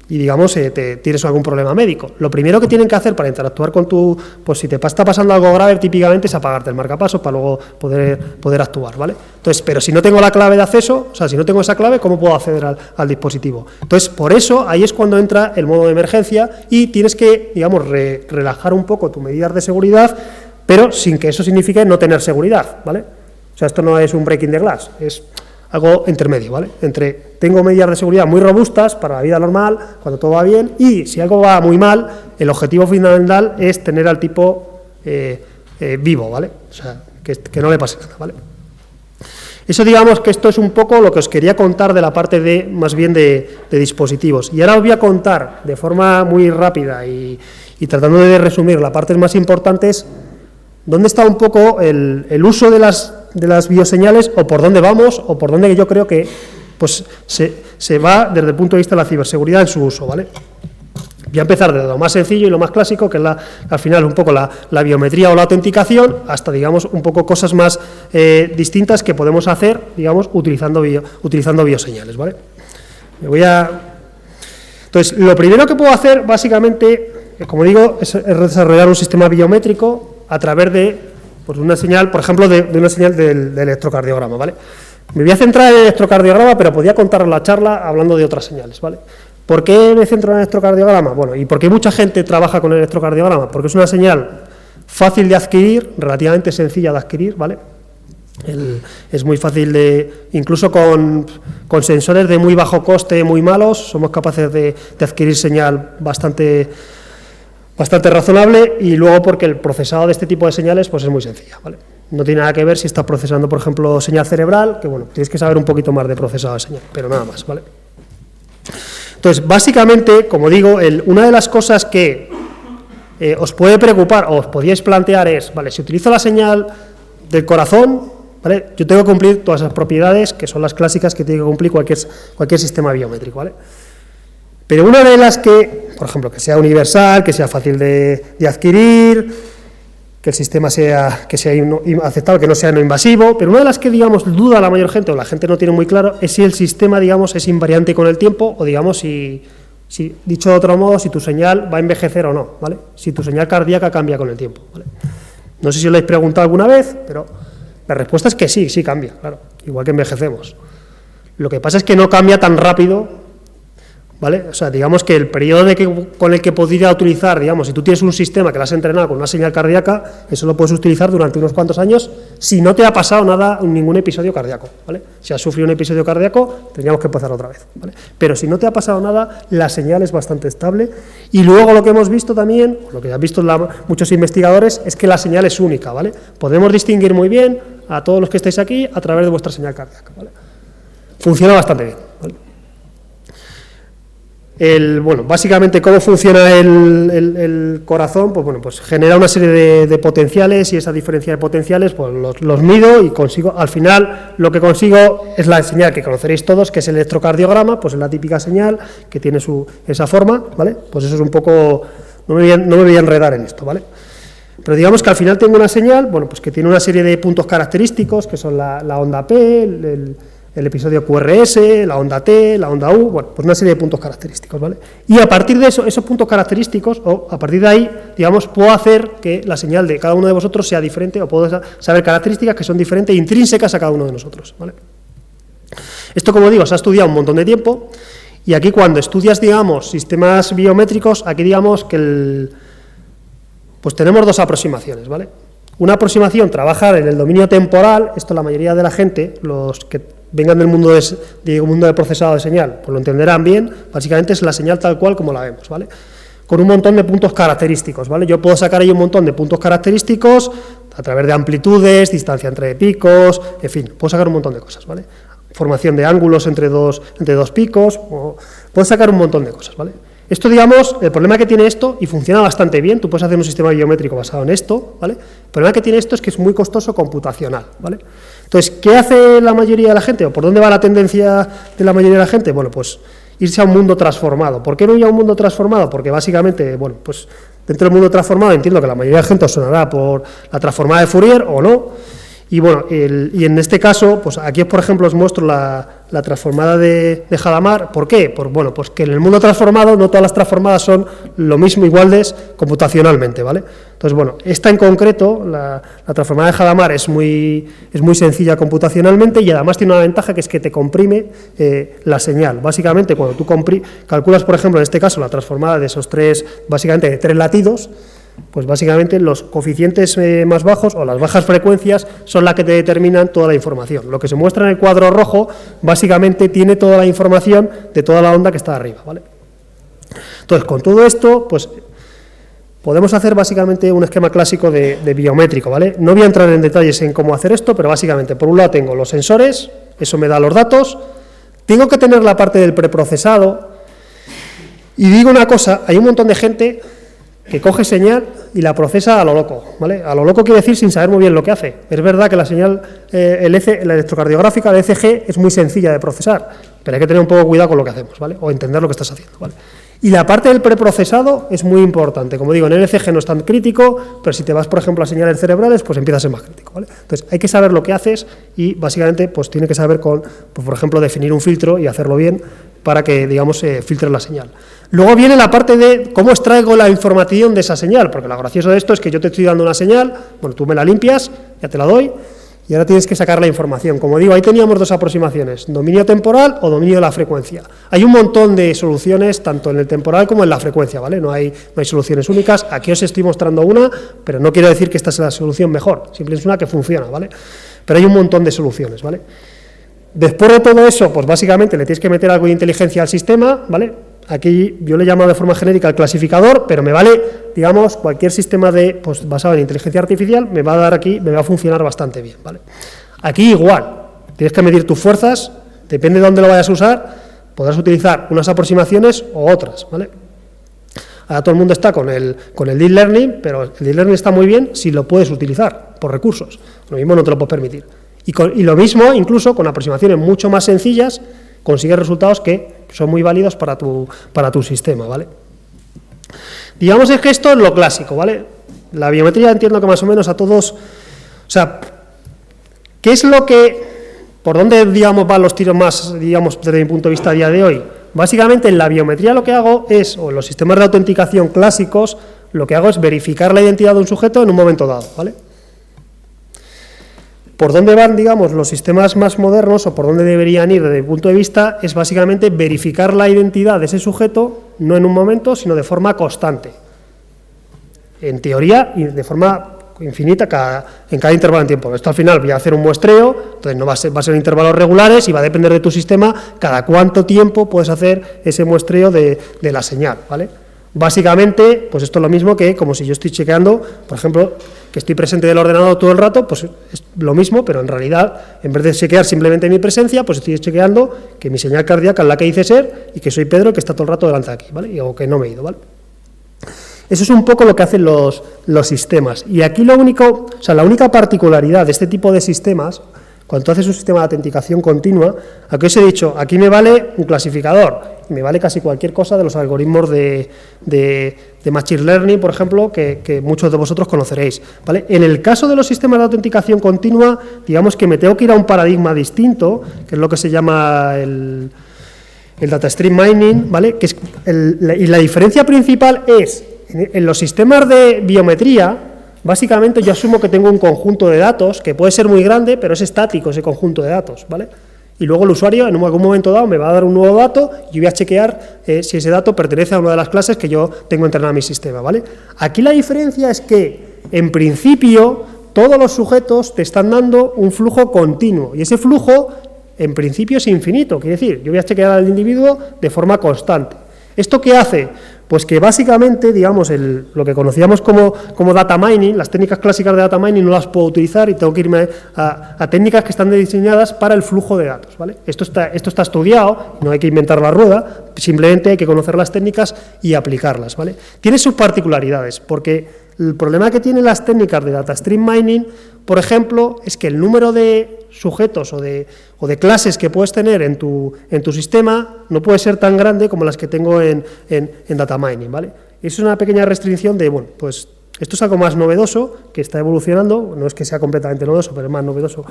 digamos, tienes algún problema médico. Lo primero que tienen que hacer para interactuar con pues si te está pasando algo grave, típicamente es apagarte el marcapasos para luego poder actuar, ¿vale? Entonces, pero si no tengo la clave de acceso, o sea, si no tengo esa clave, ¿cómo puedo acceder al dispositivo? Entonces, por eso, ahí es cuando entra el modo de emergencia y tienes que, digamos, relajar un poco tus medidas de seguridad, pero sin que eso signifique no tener seguridad, ¿vale? O sea, esto no es un breaking the glass, es algo intermedio, ¿vale? Tengo medidas de seguridad muy robustas para la vida normal, cuando todo va bien, y si algo va muy mal, el objetivo fundamental es tener al tipo vivo, ¿vale? O sea, que no le pase nada, ¿vale? Eso, digamos, que esto es un poco lo que os quería contar de la parte más bien de dispositivos. Y ahora os voy a contar de forma muy rápida y tratando de resumir las partes más importantes, dónde está un poco el uso de las bioseñales, o por dónde vamos, o por dónde yo creo que pues se va desde el punto de vista de la ciberseguridad en su uso, ¿vale? Voy a empezar desde lo más sencillo y lo más clásico, que es al final un poco la biometría o la autenticación, hasta, digamos, un poco cosas más distintas que podemos hacer, digamos, utilizando bioseñales, ¿vale? Entonces, lo primero que puedo hacer, básicamente, como digo, es desarrollar un sistema biométrico a través de pues una señal, por ejemplo, de una señal del electrocardiograma, ¿vale? Me voy a centrar en el electrocardiograma, pero podría contar la charla hablando de otras señales, ¿vale? ¿Por qué me centro en el electrocardiograma? Bueno, ¿y por qué mucha gente trabaja con el electrocardiograma? Porque es una señal fácil de adquirir, relativamente sencilla de adquirir, ¿vale? Es muy fácil incluso con sensores de muy bajo coste, muy malos, somos capaces de adquirir señal bastante razonable, y luego porque el procesado de este tipo de señales pues es muy sencilla, ¿vale? No tiene nada que ver si estás procesando, por ejemplo, señal cerebral, que bueno, tienes que saber un poquito más de procesado de señal, pero nada más, ¿vale? Entonces, básicamente, como digo, una de las cosas que os puede preocupar o os podíais plantear es, vale, si utilizo la señal del corazón, ¿vale? Yo tengo que cumplir todas esas propiedades que son las clásicas que tiene que cumplir cualquier sistema biométrico, ¿vale? Pero una de las que, por ejemplo, que sea universal, que sea fácil de adquirir, que el sistema sea aceptable, que no sea no invasivo, pero una de las que, digamos, duda la mayor gente, o la gente no tiene muy claro, es si el sistema, digamos, es invariante con el tiempo, o, digamos, si dicho de otro modo, si tu señal va a envejecer o no, ¿vale? Si tu señal cardíaca cambia con el tiempo, ¿vale? No sé si lo habéis preguntado alguna vez, pero la respuesta es que sí, sí cambia, claro, igual que envejecemos. Lo que pasa es que no cambia tan rápido, ¿vale? O sea, digamos que el periodo con el que podría utilizar, digamos, si tú tienes un sistema que lo has entrenado con una señal cardíaca, eso lo puedes utilizar durante unos cuantos años si no te ha pasado nada, ningún episodio cardíaco, ¿vale? Si has sufrido un episodio cardíaco, tendríamos que empezar otra vez, ¿vale? Pero si no te ha pasado nada, la señal es bastante estable. Y luego lo que hemos visto también, lo que han visto muchos investigadores, es que la señal es única, ¿vale? Podemos distinguir muy bien a todos los que estáis aquí a través de vuestra señal cardíaca, ¿vale? Funciona bastante bien, ¿vale? Bueno, básicamente, ¿cómo funciona el corazón? Pues bueno, pues genera una serie de potenciales y esa diferencia de potenciales pues los mido y consigo, al final lo que consigo es la señal que conoceréis todos, que es el electrocardiograma, pues es la típica señal que tiene esa forma, ¿vale? Pues eso es un poco, no me voy a enredar en esto, ¿vale? Pero digamos que al final tengo una señal, bueno, pues que tiene una serie de puntos característicos, que son la onda P, el episodio QRS, la onda T, la onda U, bueno, pues una serie de puntos característicos, ¿vale? Y a partir de esos puntos característicos, o a partir de ahí, digamos, puedo hacer que la señal de cada uno de vosotros sea diferente, o puedo saber características que son diferentes, intrínsecas a cada uno de nosotros, ¿vale? Esto, como digo, se ha estudiado un montón de tiempo, y aquí cuando estudias, digamos, sistemas biométricos, aquí digamos que pues tenemos dos aproximaciones, ¿vale? Una aproximación, trabajar en el dominio temporal, esto la mayoría de la gente, los que vengan del mundo de procesado de señal, pues lo entenderán bien, básicamente es la señal tal cual como la vemos, ¿vale? Con un montón de puntos característicos, ¿vale? Yo puedo sacar ahí un montón de puntos característicos a través de amplitudes, distancia entre picos, en fin, puedo sacar un montón de cosas, ¿vale? Formación de ángulos entre dos picos, puedo sacar un montón de cosas, ¿vale? Esto, digamos, el problema que tiene esto, y funciona bastante bien, tú puedes hacer un sistema biométrico basado en esto, ¿vale? El problema que tiene esto es que es muy costoso computacional, ¿vale? Entonces, ¿qué hace la mayoría de la gente? ¿O por dónde va la tendencia de la mayoría de la gente? Bueno, pues irse a un mundo transformado. ¿Por qué no ir a un mundo transformado? Porque básicamente, bueno, pues dentro del mundo transformado entiendo que la mayoría de gente os sonará por la transformada de Fourier o no. Y bueno, y en este caso, pues aquí por ejemplo os muestro la transformada de Hadamard. ¿Por qué? Bueno, pues que en el mundo transformado no todas las transformadas son lo mismo, iguales computacionalmente, ¿vale? Entonces, bueno, esta en concreto, la transformada de Hadamard es muy sencilla computacionalmente y además tiene una ventaja que es que te comprime la señal. Básicamente, cuando tú calculas, por ejemplo, en este caso, la transformada de esos básicamente de 3 latidos, pues básicamente los coeficientes más bajos o las bajas frecuencias son las que te determinan toda la información. Lo que se muestra en el cuadro rojo básicamente tiene toda la información de toda la onda que está arriba, ¿vale? Entonces, con todo esto, pues podemos hacer básicamente un esquema clásico de biométrico, ¿vale? No voy a entrar en detalles en cómo hacer esto, pero básicamente, por un lado tengo los sensores, eso me da los datos, tengo que tener la parte del preprocesado, y digo una cosa, hay un montón de gente que coge señal y la procesa a lo loco, ¿vale? A lo loco quiere decir sin saber muy bien lo que hace. Es verdad que la señal, la electrocardiográfica, la ECG, es muy sencilla de procesar, pero hay que tener un poco de cuidado con lo que hacemos, ¿vale? O entender lo que estás haciendo, ¿vale? Y la parte del preprocesado es muy importante. Como digo, en el ECG no es tan crítico, pero si te vas, por ejemplo, a señales cerebrales, pues empieza a ser más crítico, ¿vale? Entonces, hay que saber lo que haces y, básicamente, pues tiene que saber pues, por ejemplo, definir un filtro y hacerlo bien para que, digamos, filtre la señal. Luego viene la parte de cómo extraigo la información de esa señal, porque lo gracioso de esto es que yo te estoy dando una señal, bueno, tú me la limpias, ya te la doy, y ahora tienes que sacar la información. Como digo, ahí teníamos dos aproximaciones, dominio temporal o dominio de la frecuencia. Hay un montón de soluciones, tanto en el temporal como en la frecuencia, ¿vale? No hay soluciones únicas, aquí os estoy mostrando una, pero no quiero decir que esta sea la solución mejor, simplemente es una que funciona, ¿vale? Pero hay un montón de soluciones, ¿vale? Después de todo eso, pues básicamente le tienes que meter algo de inteligencia al sistema, ¿vale? Aquí yo le llamo de forma genérica el clasificador, pero me vale, digamos, cualquier sistema pues, basado en inteligencia artificial, me va a dar aquí, me va a funcionar bastante bien, ¿vale? Aquí igual, tienes que medir tus fuerzas, depende de dónde lo vayas a usar, podrás utilizar unas aproximaciones o otras, ¿vale? Ahora todo el mundo está con el Deep Learning, pero el Deep Learning está muy bien si lo puedes utilizar por recursos, lo mismo no te lo puedes permitir. Y lo mismo, incluso con aproximaciones mucho más sencillas, consigues resultados que son muy válidos para tu sistema, ¿vale? Digamos que esto es lo clásico, ¿vale? La biometría entiendo que más o menos a todos, o sea, ¿qué es lo que, por dónde, digamos, van los tiros más, digamos, desde mi punto de vista a día de hoy? Básicamente en la biometría lo que hago es, o en los sistemas de autenticación clásicos, lo que hago es verificar la identidad de un sujeto en un momento dado, ¿vale? Por dónde van, digamos, los sistemas más modernos o por dónde deberían ir desde mi punto de vista es básicamente verificar la identidad de ese sujeto, no en un momento, sino de forma constante. En teoría, y de forma infinita en cada intervalo de tiempo. Esto al final voy a hacer un muestreo, entonces no va a ser intervalos regulares y va a depender de tu sistema cada cuánto tiempo puedes hacer ese muestreo de la señal, ¿vale? Básicamente, pues esto es lo mismo que como si yo estoy chequeando, por ejemplo, que estoy presente del ordenador todo el rato, pues es lo mismo, pero en realidad, en vez de chequear simplemente mi presencia, pues estoy chequeando que mi señal cardíaca es la que dice ser y que soy Pedro, que está todo el rato delante de aquí, ¿vale? O que no me he ido, ¿vale? Eso es un poco lo que hacen los sistemas. Y aquí la única particularidad de este tipo de sistemas, cuando tú haces un sistema de autenticación continua, aquí os he dicho, aquí me vale un clasificador, me vale casi cualquier cosa de los algoritmos de Machine Learning, por ejemplo, que muchos de vosotros conoceréis, ¿vale? En el caso de los sistemas de autenticación continua, digamos que me tengo que ir a un paradigma distinto, que es lo que se llama el data stream mining, ¿vale? Y la diferencia principal es, en los sistemas de biometría, básicamente yo asumo que tengo un conjunto de datos, que puede ser muy grande, pero es estático ese conjunto de datos, ¿vale? Y luego el usuario en algún momento dado me va a dar un nuevo dato y yo voy a chequear si ese dato pertenece a una de las clases que yo tengo entrenada en mi sistema, ¿vale? Aquí la diferencia es que, en principio, todos los sujetos te están dando un flujo continuo, y ese flujo, en principio, es infinito, quiere decir, yo voy a chequear al individuo de forma constante. ¿Esto qué hace? Pues que básicamente, digamos, lo que conocíamos como data mining, las técnicas clásicas de data mining no las puedo utilizar y tengo que irme a técnicas que están diseñadas para el flujo de datos, ¿vale? Esto está estudiado, no hay que inventar la rueda, simplemente hay que conocer las técnicas y aplicarlas, ¿vale? Tiene sus particularidades, porque el problema que tienen las técnicas de data stream mining, por ejemplo, es que el número de sujetos o de clases que puedes tener en tu sistema no puede ser tan grande como las que tengo en data mining, ¿vale? Es una pequeña restricción de, bueno, pues esto es algo más novedoso, que está evolucionando, no es que sea completamente novedoso, pero es más novedoso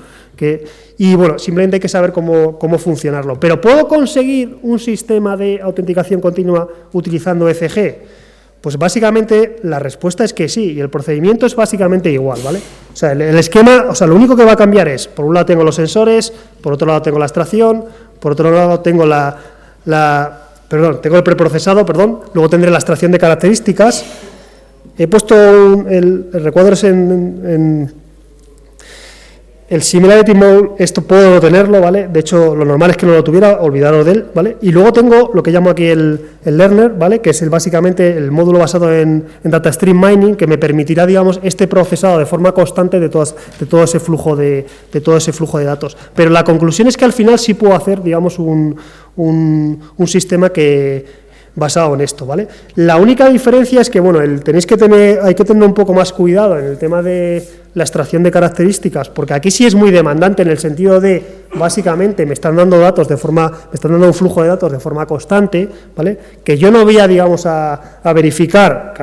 y bueno, simplemente hay que saber cómo funcionarlo. Pero ¿puedo conseguir un sistema de autenticación continua utilizando ECG? Pues básicamente la respuesta es que sí, y el procedimiento es básicamente igual, ¿vale? O sea, el esquema, o sea, lo único que va a cambiar es, por un lado tengo los sensores, por otro lado tengo la extracción, por otro lado tengo tengo el preprocesado, luego tendré la extracción de características. He puesto el recuadro en el Similarity Mode, esto puedo no tenerlo, ¿vale? De hecho, lo normal es que no lo tuviera, olvidaros de él, ¿vale? Y luego tengo lo que llamo aquí el Learner, ¿vale? Que es básicamente el módulo basado en Data Stream Mining, que me permitirá, digamos, este procesado de forma constante de todo ese flujo de datos. Pero la conclusión es que al final sí puedo hacer, digamos, un sistema basado en esto, ¿vale? La única diferencia es que, bueno, hay que tener un poco más cuidado en el tema de la extracción de características, porque aquí sí es muy demandante en el sentido de, básicamente, me están dando un flujo de datos de forma constante, ¿vale? Que yo no voy a, digamos, a verificar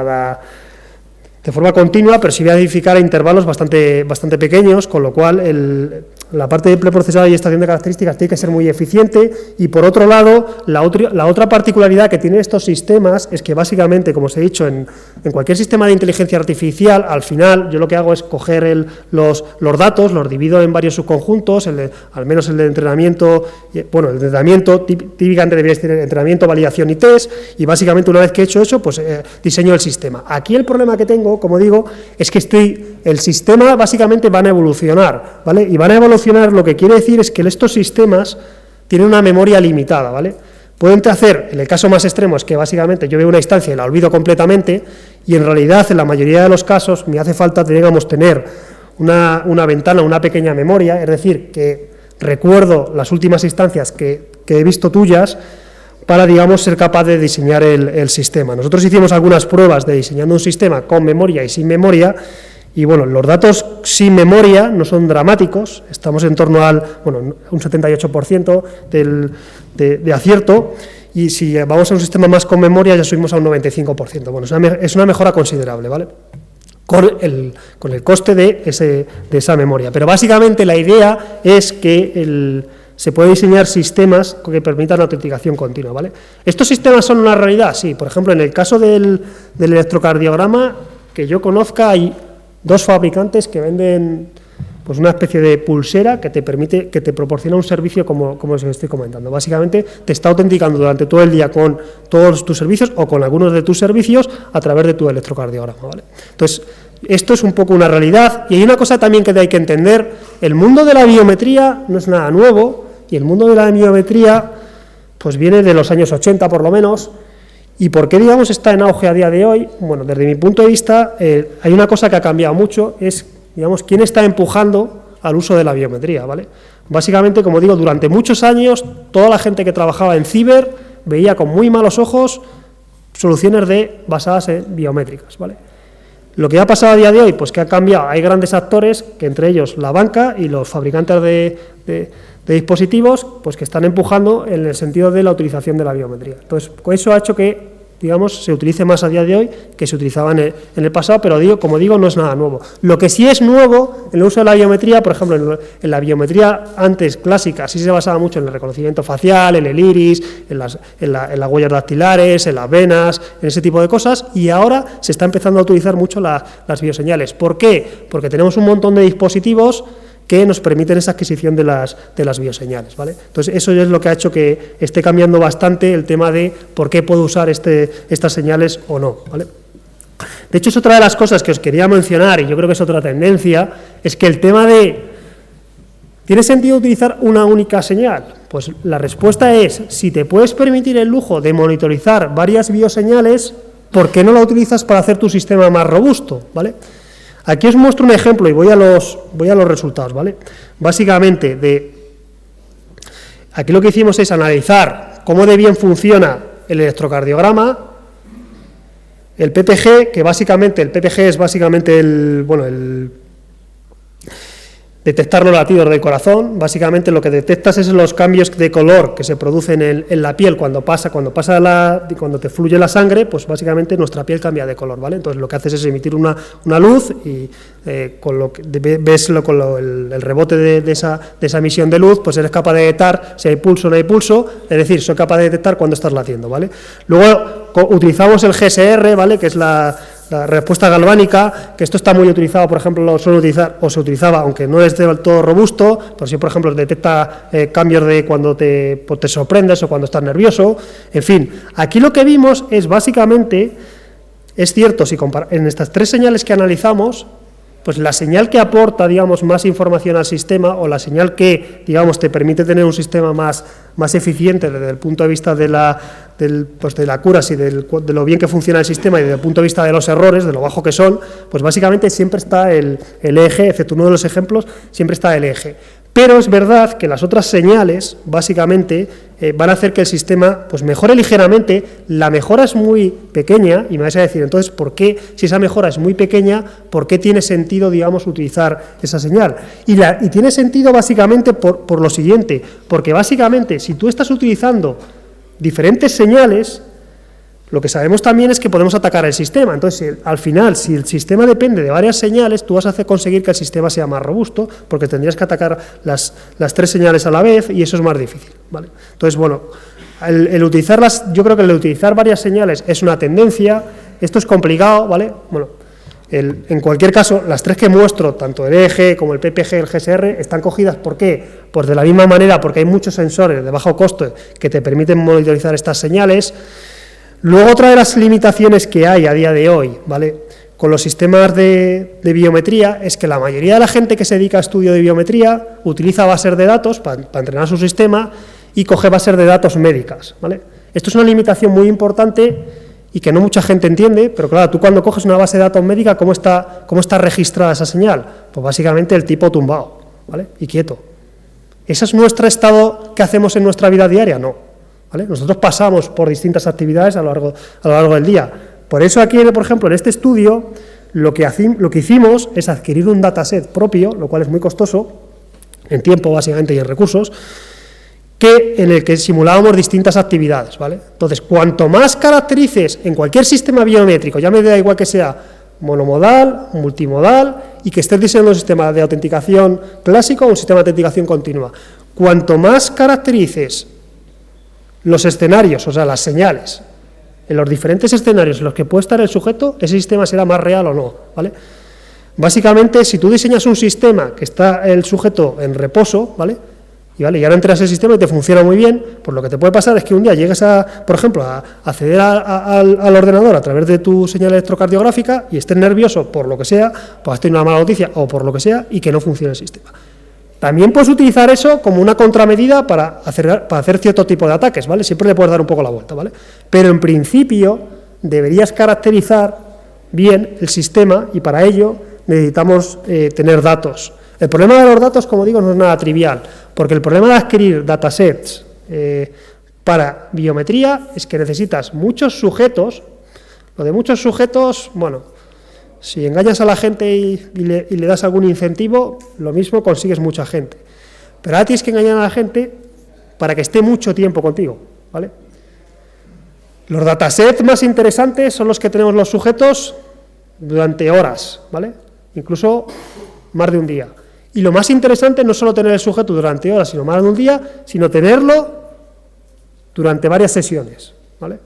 de forma continua, pero sí voy a verificar a intervalos bastante pequeños, con lo cual la parte de preprocesado y extracción de características tiene que ser muy eficiente. Y por otro lado, la otra particularidad que tienen estos sistemas es que básicamente, como os he dicho, en cualquier sistema de inteligencia artificial, al final yo lo que hago es coger los datos, los divido en varios subconjuntos, al menos el de entrenamiento, bueno, el de entrenamiento típicamente debería ser entrenamiento, validación y test, y básicamente una vez que he hecho eso, pues diseño el sistema. Aquí el problema que tengo, como digo, es que el sistema básicamente van a evolucionar, ¿vale? Y van a evolucionar, lo que quiere decir es que estos sistemas tienen una memoria limitada, ¿vale? Pueden hacer, en el caso más extremo, es que básicamente yo veo una instancia y la olvido completamente, y en realidad, en la mayoría de los casos, me hace falta, digamos, tener una ventana, una pequeña memoria, es decir, que recuerdo las últimas instancias que he visto tuyas, para, digamos, ser capaz de diseñar el sistema. Nosotros hicimos algunas pruebas de diseñando un sistema con memoria y sin memoria, y bueno, los datos sin memoria no son dramáticos, estamos en torno al, bueno, un 78% de acierto, y si vamos a un sistema más con memoria ya subimos a un 95%. Bueno, es una mejora considerable, ¿vale? Con el coste de esa memoria. Pero básicamente la idea es que se puede diseñar sistemas que permitan la autenticación continua, ¿vale? ¿Estos sistemas son una realidad? Sí, por ejemplo, en el caso del electrocardiograma, que yo conozca, hay 2 fabricantes que venden pues una especie de pulsera que te permite, que te proporciona un servicio como os estoy comentando. Básicamente te está autenticando durante todo el día con todos tus servicios o con algunos de tus servicios a través de tu electrocardiograma, ¿vale? Entonces, esto es un poco una realidad, y hay una cosa también que hay que entender: el mundo de la biometría no es nada nuevo, y el mundo de la biometría pues viene de los años 80 por lo menos. ¿Y por qué, digamos, está en auge a día de hoy? Bueno, desde mi punto de vista, hay una cosa que ha cambiado mucho, es, digamos, quién está empujando al uso de la biometría, ¿vale? Básicamente, como digo, durante muchos años, toda la gente que trabajaba en ciber veía con muy malos ojos soluciones basadas en biométricas, ¿vale? Lo que ha pasado a día de hoy, pues que ha cambiado, hay grandes actores, que entre ellos la banca y los fabricantes de dispositivos, pues que están empujando en el sentido de la utilización de la biometría. Entonces, eso ha hecho que, digamos, se utilice más a día de hoy que se utilizaba en el pasado, pero como digo, no es nada nuevo. Lo que sí es nuevo en el uso de la biometría, por ejemplo, en la biometría antes clásica, sí se basaba mucho en el reconocimiento facial, en el iris, en las huellas dactilares, en las venas, en ese tipo de cosas, y ahora se está empezando a utilizar mucho las bioseñales. ¿Por qué? Porque tenemos un montón de dispositivos que nos permiten esa adquisición de las bioseñales, ¿vale? Entonces, eso es lo que ha hecho que esté cambiando bastante el tema de por qué puedo usar estas señales o no, ¿vale? De hecho, es otra de las cosas que os quería mencionar, y yo creo que es otra tendencia, es que el tema de ¿tiene sentido utilizar una única señal? Pues la respuesta es, si te puedes permitir el lujo de monitorizar varias bioseñales, ¿por qué no la utilizas para hacer tu sistema más robusto, ¿vale? Aquí os muestro un ejemplo y voy a los resultados, ¿vale? Básicamente, aquí lo que hicimos es analizar cómo de bien funciona el electrocardiograma, el PPG, que básicamente, el PPG es básicamente el detectar los latidos del corazón. Básicamente lo que detectas es los cambios de color que se producen en la piel cuando te fluye la sangre, pues básicamente nuestra piel cambia de color, ¿vale? Entonces lo que haces es emitir una luz y con lo que ves el rebote de esa emisión de luz, pues eres capaz de detectar si hay pulso o no hay pulso, es decir, soy capaz de detectar cuando estás latiendo, ¿vale? Luego utilizamos el GSR, ¿vale? Que es la respuesta galvánica, que esto está muy utilizado, por ejemplo, se utilizaba, aunque no es del todo robusto, pero sí, por ejemplo, detecta cambios de cuando te sorprendes o cuando estás nervioso. En fin, aquí lo que vimos es básicamente, es cierto, si en estas tres señales que analizamos, pues la señal que aporta, digamos, más información al sistema, o la señal que, digamos, te permite tener un sistema más eficiente desde el punto de vista de la accuracy, de lo bien que funciona el sistema, y desde el punto de vista de los errores, de lo bajo que son, pues básicamente siempre está el eje, excepto uno de los ejemplos, siempre está el eje. Pero es verdad que las otras señales, básicamente, van a hacer que el sistema pues mejore ligeramente. La mejora es muy pequeña, y me vais a decir, entonces, ¿por qué, si esa mejora es muy pequeña, por qué tiene sentido, digamos, utilizar esa señal? Y tiene sentido básicamente por lo siguiente, porque básicamente, si tú estás utilizando diferentes señales, lo que sabemos también es que podemos atacar el sistema. Entonces, al final, si el sistema depende de varias señales, tú vas a conseguir que el sistema sea más robusto, porque tendrías que atacar las tres señales a la vez, y eso es más difícil, ¿vale? Entonces, bueno, yo creo que el utilizar varias señales es una tendencia. Esto es complicado, ¿vale? Bueno, en cualquier caso, las tres que muestro, tanto el EEG como el PPG y el GSR, están cogidas, ¿por qué? Pues de la misma manera, porque hay muchos sensores de bajo coste que te permiten monitorizar estas señales. Luego, otra de las limitaciones que hay a día de hoy, ¿vale?, con los sistemas de biometría, es que la mayoría de la gente que se dedica a estudio de biometría utiliza bases de datos para entrenar su sistema y coge bases de datos médicas, ¿vale? Esto es una limitación muy importante y que no mucha gente entiende, pero claro, tú cuando coges una base de datos médica, ¿cómo está registrada esa señal? Pues básicamente el tipo tumbado, ¿vale?, y quieto. ¿Ese es nuestro estado que hacemos en nuestra vida diaria? No. ¿Vale? Nosotros pasamos por distintas actividades a lo largo del día. Por eso aquí, por ejemplo, en este estudio, lo que hicimos es adquirir un dataset propio, lo cual es muy costoso, en tiempo básicamente y en recursos, en el que simulábamos distintas actividades, ¿vale? Entonces, cuanto más caracterices en cualquier sistema biométrico, ya me da igual que sea monomodal, multimodal, y que estés diseñando un sistema de autenticación clásico o un sistema de autenticación continua, cuanto más caracterices los escenarios, o sea, las señales, en los diferentes escenarios en los que puede estar el sujeto, ese sistema será más real o no, ¿vale? Básicamente, si tú diseñas un sistema que está el sujeto en reposo, ¿vale? Y ahora entras al sistema y te funciona muy bien, pues lo que te puede pasar es que un día llegues por ejemplo, a acceder al ordenador a través de tu señal electrocardiográfica y estés nervioso por lo que sea, pues has tenido una mala noticia o por lo que sea y que no funcione el sistema. También puedes utilizar eso como una contramedida para hacer cierto tipo de ataques, ¿vale? Siempre le puedes dar un poco la vuelta, ¿vale? Pero en principio deberías caracterizar bien el sistema y para ello necesitamos tener datos. El problema de los datos, como digo, no es nada trivial, porque el problema de adquirir datasets para biometría es que necesitas muchos sujetos. Lo de muchos sujetos, bueno, si engañas a la gente y le das algún incentivo, lo mismo consigues mucha gente. Pero ahora tienes que engañar a la gente para que esté mucho tiempo contigo, ¿vale? Los datasets más interesantes son los que tenemos los sujetos durante horas, ¿vale? Incluso más de un día. Y lo más interesante no es solo tener el sujeto durante horas, sino más de un día, sino tenerlo durante varias sesiones, ¿vale?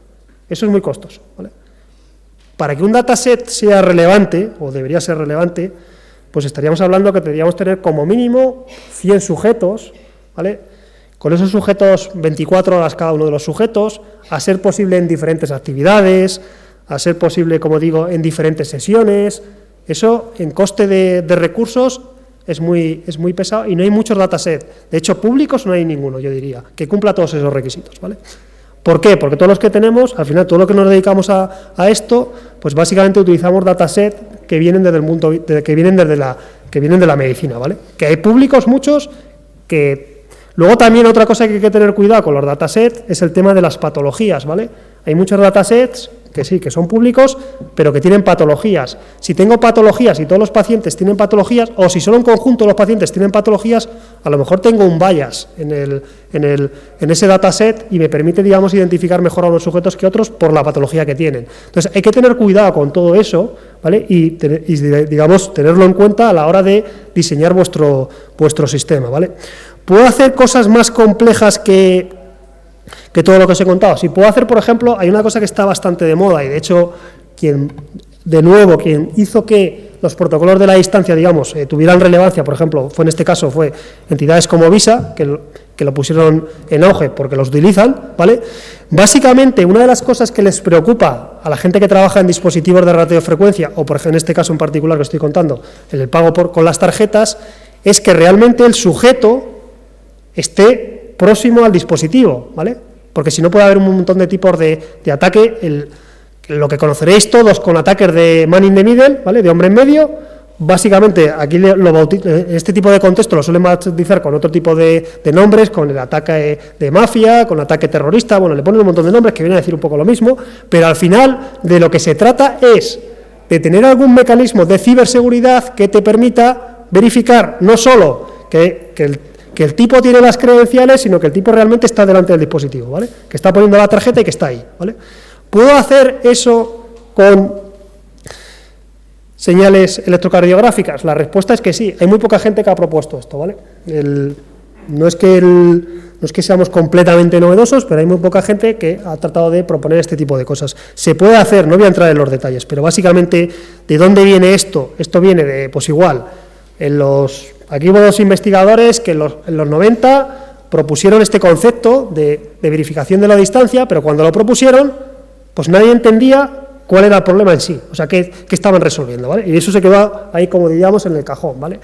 Eso es muy costoso, ¿vale? Para que un dataset sea relevante, o debería ser relevante, pues estaríamos hablando que deberíamos tener como mínimo 100 sujetos, ¿vale? Con esos sujetos, 24 horas cada uno de los sujetos, a ser posible en diferentes actividades, a ser posible, como digo, en diferentes sesiones. Eso, en coste de recursos, es muy pesado y no hay muchos datasets. De hecho, públicos no hay ninguno, yo diría, que cumpla todos esos requisitos, ¿vale? ¿Por qué? Porque todos los que tenemos, al final, todo lo que nos dedicamos a esto, pues básicamente utilizamos datasets que vienen desde el mundo, que vienen de la medicina, ¿vale? Que hay públicos muchos que... Luego también otra cosa que hay que tener cuidado con los datasets es el tema de las patologías, ¿vale? Hay muchos datasets que sí, que son públicos, pero que tienen patologías. Si tengo patologías y todos los pacientes tienen patologías, o si solo un conjunto de los pacientes tienen patologías, a lo mejor tengo un bias en ese dataset y me permite, digamos, identificar mejor a unos sujetos que otros por la patología que tienen. Entonces, hay que tener cuidado con todo eso, ¿vale? Y digamos, tenerlo en cuenta a la hora de diseñar vuestro sistema, ¿vale? ¿Puedo hacer cosas más complejas que todo lo que os he contado? Si puedo hacer, por ejemplo, hay una cosa que está bastante de moda y de hecho quien hizo que los protocolos de la distancia, digamos, tuvieran relevancia, por ejemplo, en este caso fue entidades como Visa, que lo pusieron en auge porque los utilizan, ¿vale? Básicamente, una de las cosas que les preocupa a la gente que trabaja en dispositivos de radiofrecuencia, o por ejemplo, en este caso en particular que estoy contando, en el pago con las tarjetas, es que realmente el sujeto esté próximo al dispositivo, ¿vale? Porque si no puede haber un montón de tipos de ataque, lo que conoceréis todos con ataques de man in the middle, ¿vale? De hombre en medio. Básicamente, aquí este tipo de contexto lo suelen bautizar con otro tipo de nombres, con el ataque de mafia, con ataque terrorista, bueno, le ponen un montón de nombres que vienen a decir un poco lo mismo, pero al final de lo que se trata es de tener algún mecanismo de ciberseguridad que te permita verificar no solo que el tipo tiene las credenciales, sino que el tipo realmente está delante del dispositivo, ¿vale? Que está poniendo la tarjeta y que está ahí, ¿vale? ¿Puedo hacer eso con señales electrocardiográficas? La respuesta es que sí. Hay muy poca gente que ha propuesto esto, ¿vale? No es que seamos completamente novedosos, pero hay muy poca gente que ha tratado de proponer este tipo de cosas. Se puede hacer, no voy a entrar en los detalles, pero básicamente, ¿de dónde viene esto? Esto viene de, pues igual, aquí hubo dos investigadores que en los 90 propusieron este concepto de verificación de la distancia, pero cuando lo propusieron, pues nadie entendía cuál era el problema en sí, o sea, qué estaban resolviendo, ¿vale? Y eso se quedó ahí, como diríamos, en el cajón, ¿vale?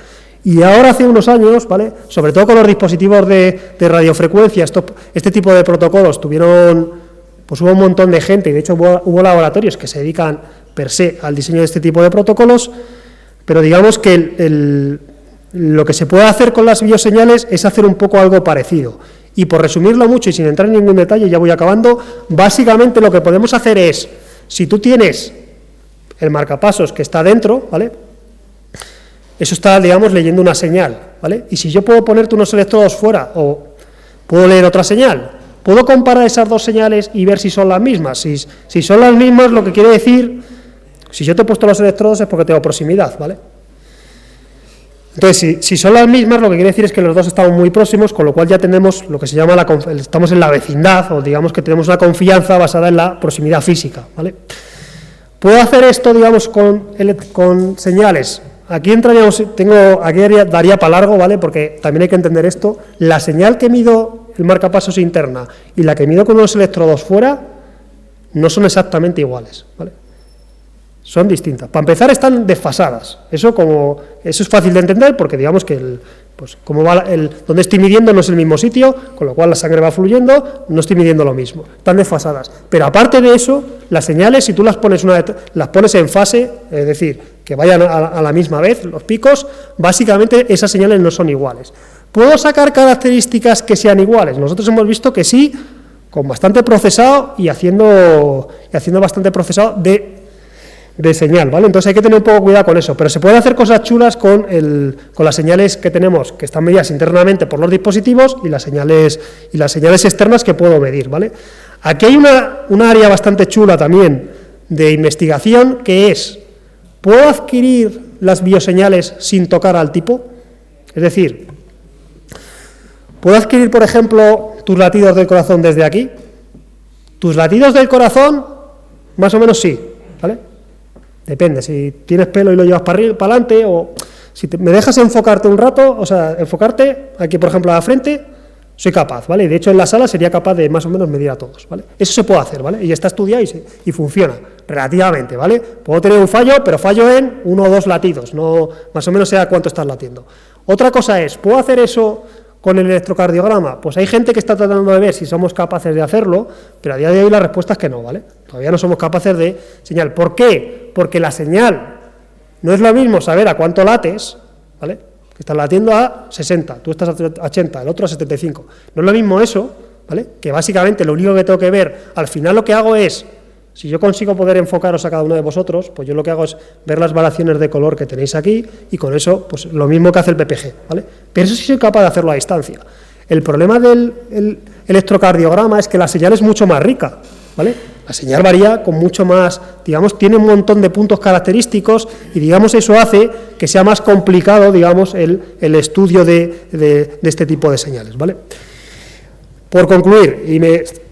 Y ahora, hace unos años, ¿vale?, sobre todo con los dispositivos de radiofrecuencia, este tipo de protocolos pues hubo un montón de gente, y de hecho hubo laboratorios que se dedican per se al diseño de este tipo de protocolos, pero digamos que lo que se puede hacer con las bioseñales es hacer un poco algo parecido. Y por resumirlo mucho y sin entrar en ningún detalle, ya voy acabando, básicamente lo que podemos hacer es, si tú tienes el marcapasos que está dentro, ¿vale?, eso está, digamos, leyendo una señal, ¿vale? Y si yo puedo ponerte unos electrodos fuera o puedo leer otra señal, puedo comparar esas dos señales y ver si son las mismas. Si son las mismas, lo que quiere decir, si yo te he puesto los electrodos es porque tengo proximidad, ¿vale? Entonces, si son las mismas, lo que quiere decir es que los dos estamos muy próximos, con lo cual ya tenemos lo que se llama estamos en la vecindad, o digamos que tenemos una confianza basada en la proximidad física, ¿vale? Puedo hacer esto, digamos, con señales aquí daría para largo, ¿vale? Porque también hay que entender esto. La señal que mido el marcapasos interna y la que mido con los electrodos fuera no son exactamente iguales, ¿vale? Son distintas. Para empezar, están desfasadas. Eso es fácil de entender porque digamos que donde estoy midiendo no es el mismo sitio, con lo cual la sangre va fluyendo, no estoy midiendo lo mismo. Están desfasadas. Pero aparte de eso, las señales, si tú las pones en fase, es decir, que vayan a la misma vez, los picos, básicamente esas señales no son iguales. ¿Puedo sacar características que sean iguales? Nosotros hemos visto que sí, con bastante procesado y haciendo bastante procesado de señal, ¿vale? Entonces hay que tener un poco cuidado con eso, pero se pueden hacer cosas chulas con las señales que tenemos, que están medidas internamente por los dispositivos y las señales externas que puedo medir, ¿vale? Aquí hay una área bastante chula también de investigación, que es, ¿puedo adquirir las bioseñales sin tocar al tipo? Es decir, ¿puedo adquirir, por ejemplo, tus latidos del corazón desde aquí? Tus latidos del corazón, más o menos sí, ¿vale? Depende, si tienes pelo y lo llevas para adelante, o si me dejas enfocarte un rato, o sea, enfocarte aquí, por ejemplo, a la frente, soy capaz, ¿vale? Y de hecho en la sala sería capaz de más o menos medir a todos, ¿vale? Eso se puede hacer, ¿vale? Y está estudiado y funciona relativamente, ¿vale? Puedo tener un fallo, pero fallo en 1 o 2 latidos, no más o menos sea cuánto estás latiendo. Otra cosa es, ¿puedo hacer eso con el electrocardiograma? Pues hay gente que está tratando de ver si somos capaces de hacerlo, pero a día de hoy la respuesta es que no, ¿vale? Todavía no somos capaces de señal. ¿Por qué? Porque la señal no es lo mismo saber a cuánto lates, ¿vale? Que estás latiendo a 60, tú estás a 80, el otro a 75. No es lo mismo eso, ¿vale? Que básicamente lo único que tengo que ver, al final lo que hago es, si yo consigo poder enfocaros a cada uno de vosotros, pues yo lo que hago es ver las variaciones de color que tenéis aquí y con eso, pues lo mismo que hace el PPG, ¿vale? Pero eso sí soy capaz de hacerlo a distancia. El problema del electrocardiograma es que la señal es mucho más rica, ¿vale? La señal varía con mucho más, digamos, tiene un montón de puntos característicos y, digamos, eso hace que sea más complicado, digamos, el estudio de este tipo de señales, ¿vale? Por concluir,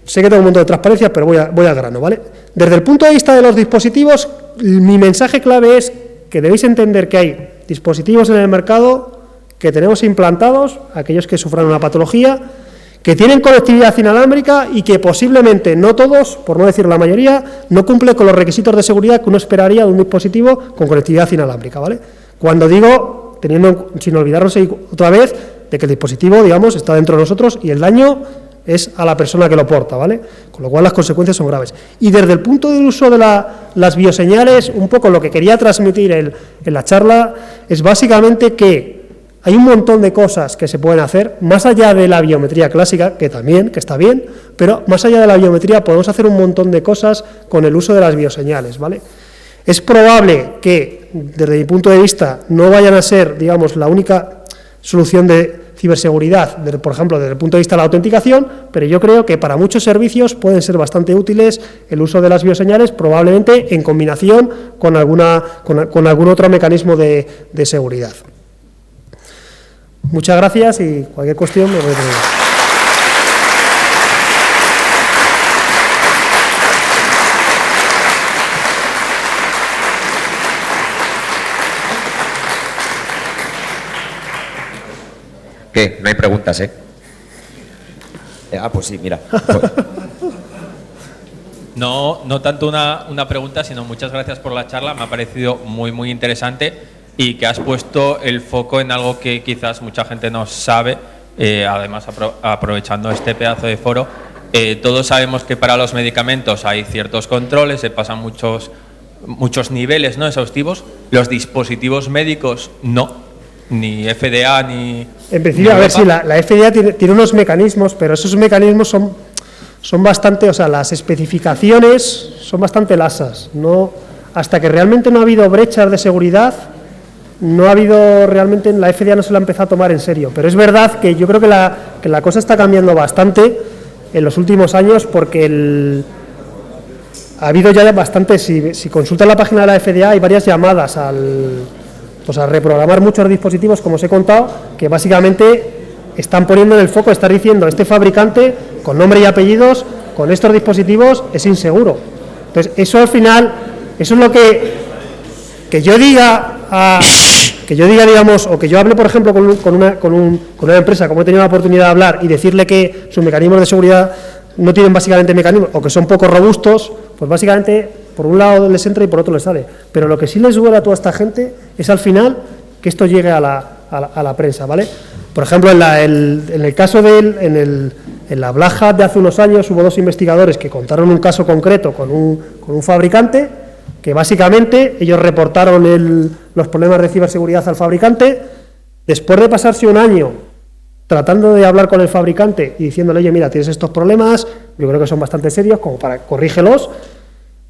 sé que tengo un montón de transparencia, pero voy al grano, ¿vale? Desde el punto de vista de los dispositivos, mi mensaje clave es que debéis entender que hay dispositivos en el mercado que tenemos implantados, aquellos que sufran una patología, que tienen conectividad inalámbrica y que posiblemente, no todos, por no decir la mayoría, no cumple con los requisitos de seguridad que uno esperaría de un dispositivo con conectividad inalámbrica, ¿vale? Cuando digo, sin olvidarnos otra vez de que el dispositivo, digamos, está dentro de nosotros y el daño es a la persona que lo porta, ¿vale? Con lo cual las consecuencias son graves. Y desde el punto de uso de las bioseñales, un poco lo que quería transmitir en la charla es básicamente que hay un montón de cosas que se pueden hacer, más allá de la biometría clásica, que también, que está bien, pero más allá de la biometría podemos hacer un montón de cosas con el uso de las bioseñales, ¿vale? Es probable que, desde mi punto de vista, no vayan a ser, digamos, la única solución de ciberseguridad, por ejemplo, desde el punto de vista de la autenticación, pero yo creo que para muchos servicios pueden ser bastante útiles el uso de las bioseñales, probablemente en combinación con algún otro mecanismo de seguridad. Muchas gracias y cualquier cuestión me voy a tener. ¿Qué? No hay preguntas, ¿eh? Pues sí, mira. No tanto una pregunta, sino muchas gracias por la charla. Me ha parecido muy, muy interesante y que has puesto el foco en algo que quizás mucha gente no sabe, además aprovechando este pedazo de foro. Todos sabemos que para los medicamentos hay ciertos controles, se pasan muchos niveles, ¿no?, exhaustivos. Los dispositivos médicos no. Ni FDA ni... En principio, a ver, sí, la FDA tiene unos mecanismos, pero esos mecanismos son bastante, o sea, las especificaciones son bastante lasas. No, hasta que realmente no ha habido brechas de seguridad, no ha habido realmente, la FDA no se la ha empezado a tomar en serio. Pero es verdad que yo creo que la cosa está cambiando bastante en los últimos años porque ha habido ya bastante, si consultan la página de la FDA hay varias llamadas a reprogramar muchos dispositivos, como os he contado, que básicamente están poniendo en el foco, están diciendo, este fabricante, con nombre y apellidos, con estos dispositivos, es inseguro. Entonces, eso al final, eso es lo que yo diga que yo diga, digamos, o que yo hable, por ejemplo, con una empresa, como he tenido la oportunidad de hablar, y decirle que sus mecanismos de seguridad no tienen básicamente mecanismos, o que son poco robustos, pues básicamente, por un lado les entra y por otro les sale. Pero lo que sí les duele a toda esta gente es al final que esto llegue a la prensa, ¿vale? Por ejemplo, en el caso en la Black Hat de hace unos años hubo 2 investigadores que contaron un caso concreto con un fabricante, que básicamente ellos reportaron los problemas de ciberseguridad al fabricante. Después de pasarse un año tratando de hablar con el fabricante y diciéndole, oye, mira, tienes estos problemas, yo creo que son bastante serios, como para corrígelos.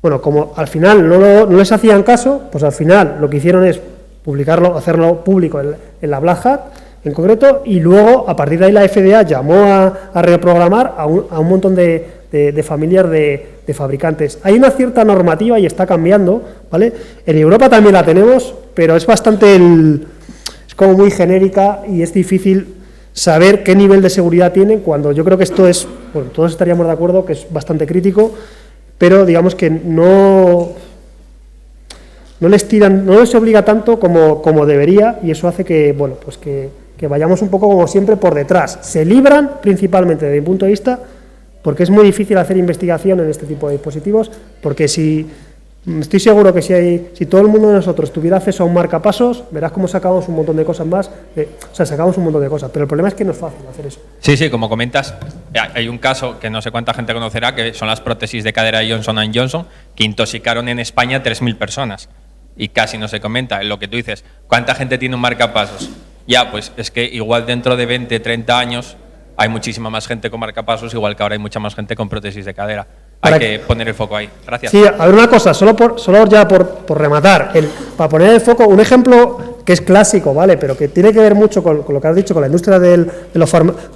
Bueno, como al final no les hacían caso, pues al final lo que hicieron es publicarlo, hacerlo público en la Black Hat en concreto, y luego a partir de ahí la FDA llamó a reprogramar a un montón de familias de fabricantes. Hay una cierta normativa y está cambiando, ¿vale? En Europa también la tenemos, pero es bastante es como muy genérica y es difícil saber qué nivel de seguridad tienen, cuando yo creo que esto es, bueno, todos estaríamos de acuerdo que es bastante crítico, pero digamos que no les obliga tanto como debería, y eso hace que, bueno, pues que vayamos un poco como siempre por detrás. Se libran principalmente desde mi punto de vista porque es muy difícil hacer investigación en este tipo de dispositivos, porque estoy seguro que si todo el mundo de nosotros tuviera acceso a un marcapasos, verás cómo sacamos un montón de cosas más, sacamos un montón de cosas, pero el problema es que no es fácil hacer eso. Sí, como comentas, hay un caso que no sé cuánta gente conocerá, que son las prótesis de cadera de Johnson & Johnson, que intoxicaron en España 3.000 personas, y casi no se comenta. En lo que tú dices, ¿cuánta gente tiene un marcapasos? Ya, pues es que igual dentro de 20, 30 años hay muchísima más gente con marcapasos, igual que ahora hay mucha más gente con prótesis de cadera. Hay que poner el foco ahí. Gracias. Sí, a ver, una cosa, solo ya por rematar, para poner el foco, un ejemplo que es clásico, ¿vale? Pero que tiene que ver mucho con lo que has dicho, con la industria de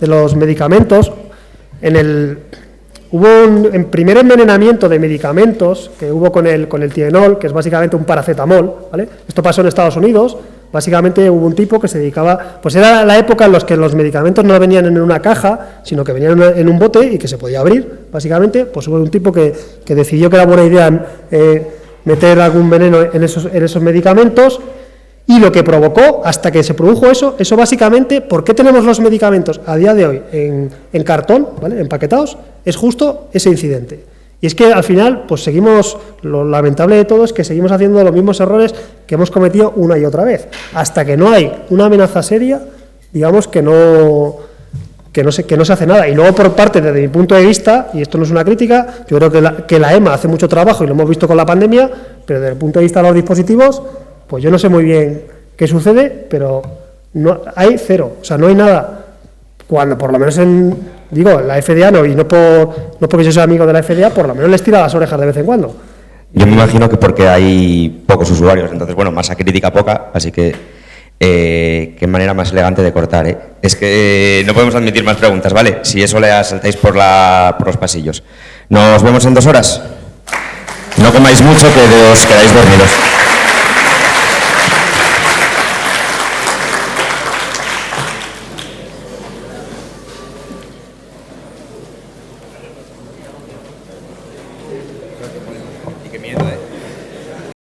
los medicamentos. Hubo un primer envenenamiento de medicamentos que hubo con el Tylenol, que es básicamente un paracetamol, ¿vale? Esto pasó en Estados Unidos. Básicamente hubo un tipo que se dedicaba, pues era la época en la que los medicamentos no venían en una caja, sino que venían en un bote y que se podía abrir. Básicamente, pues hubo un tipo que decidió que era buena idea meter algún veneno en esos medicamentos, y lo que provocó, hasta que se produjo eso básicamente, ¿por qué tenemos los medicamentos a día de hoy en cartón, ¿vale?, empaquetados? Es justo ese incidente. Y es que al final, pues seguimos, lo lamentable de todo es que seguimos haciendo los mismos errores que hemos cometido una y otra vez, hasta que no hay una amenaza seria, digamos que no se hace nada. Y luego, por parte, desde mi punto de vista, y esto no es una crítica, yo creo que la EMA hace mucho trabajo y lo hemos visto con la pandemia, pero desde el punto de vista de los dispositivos, pues yo no sé muy bien qué sucede, pero no hay cero, o sea, no hay nada. Cuando por lo menos la FDA no, y no porque yo soy amigo de la FDA, por lo menos les tira las orejas de vez en cuando. Yo me imagino que porque hay pocos usuarios, entonces, bueno, masa crítica poca, así que qué manera más elegante de cortar, ¿eh? Es que no podemos admitir más preguntas, ¿vale? Si eso le saltáis por los pasillos. Nos vemos en 2 horas. No comáis mucho, que os quedáis dormidos.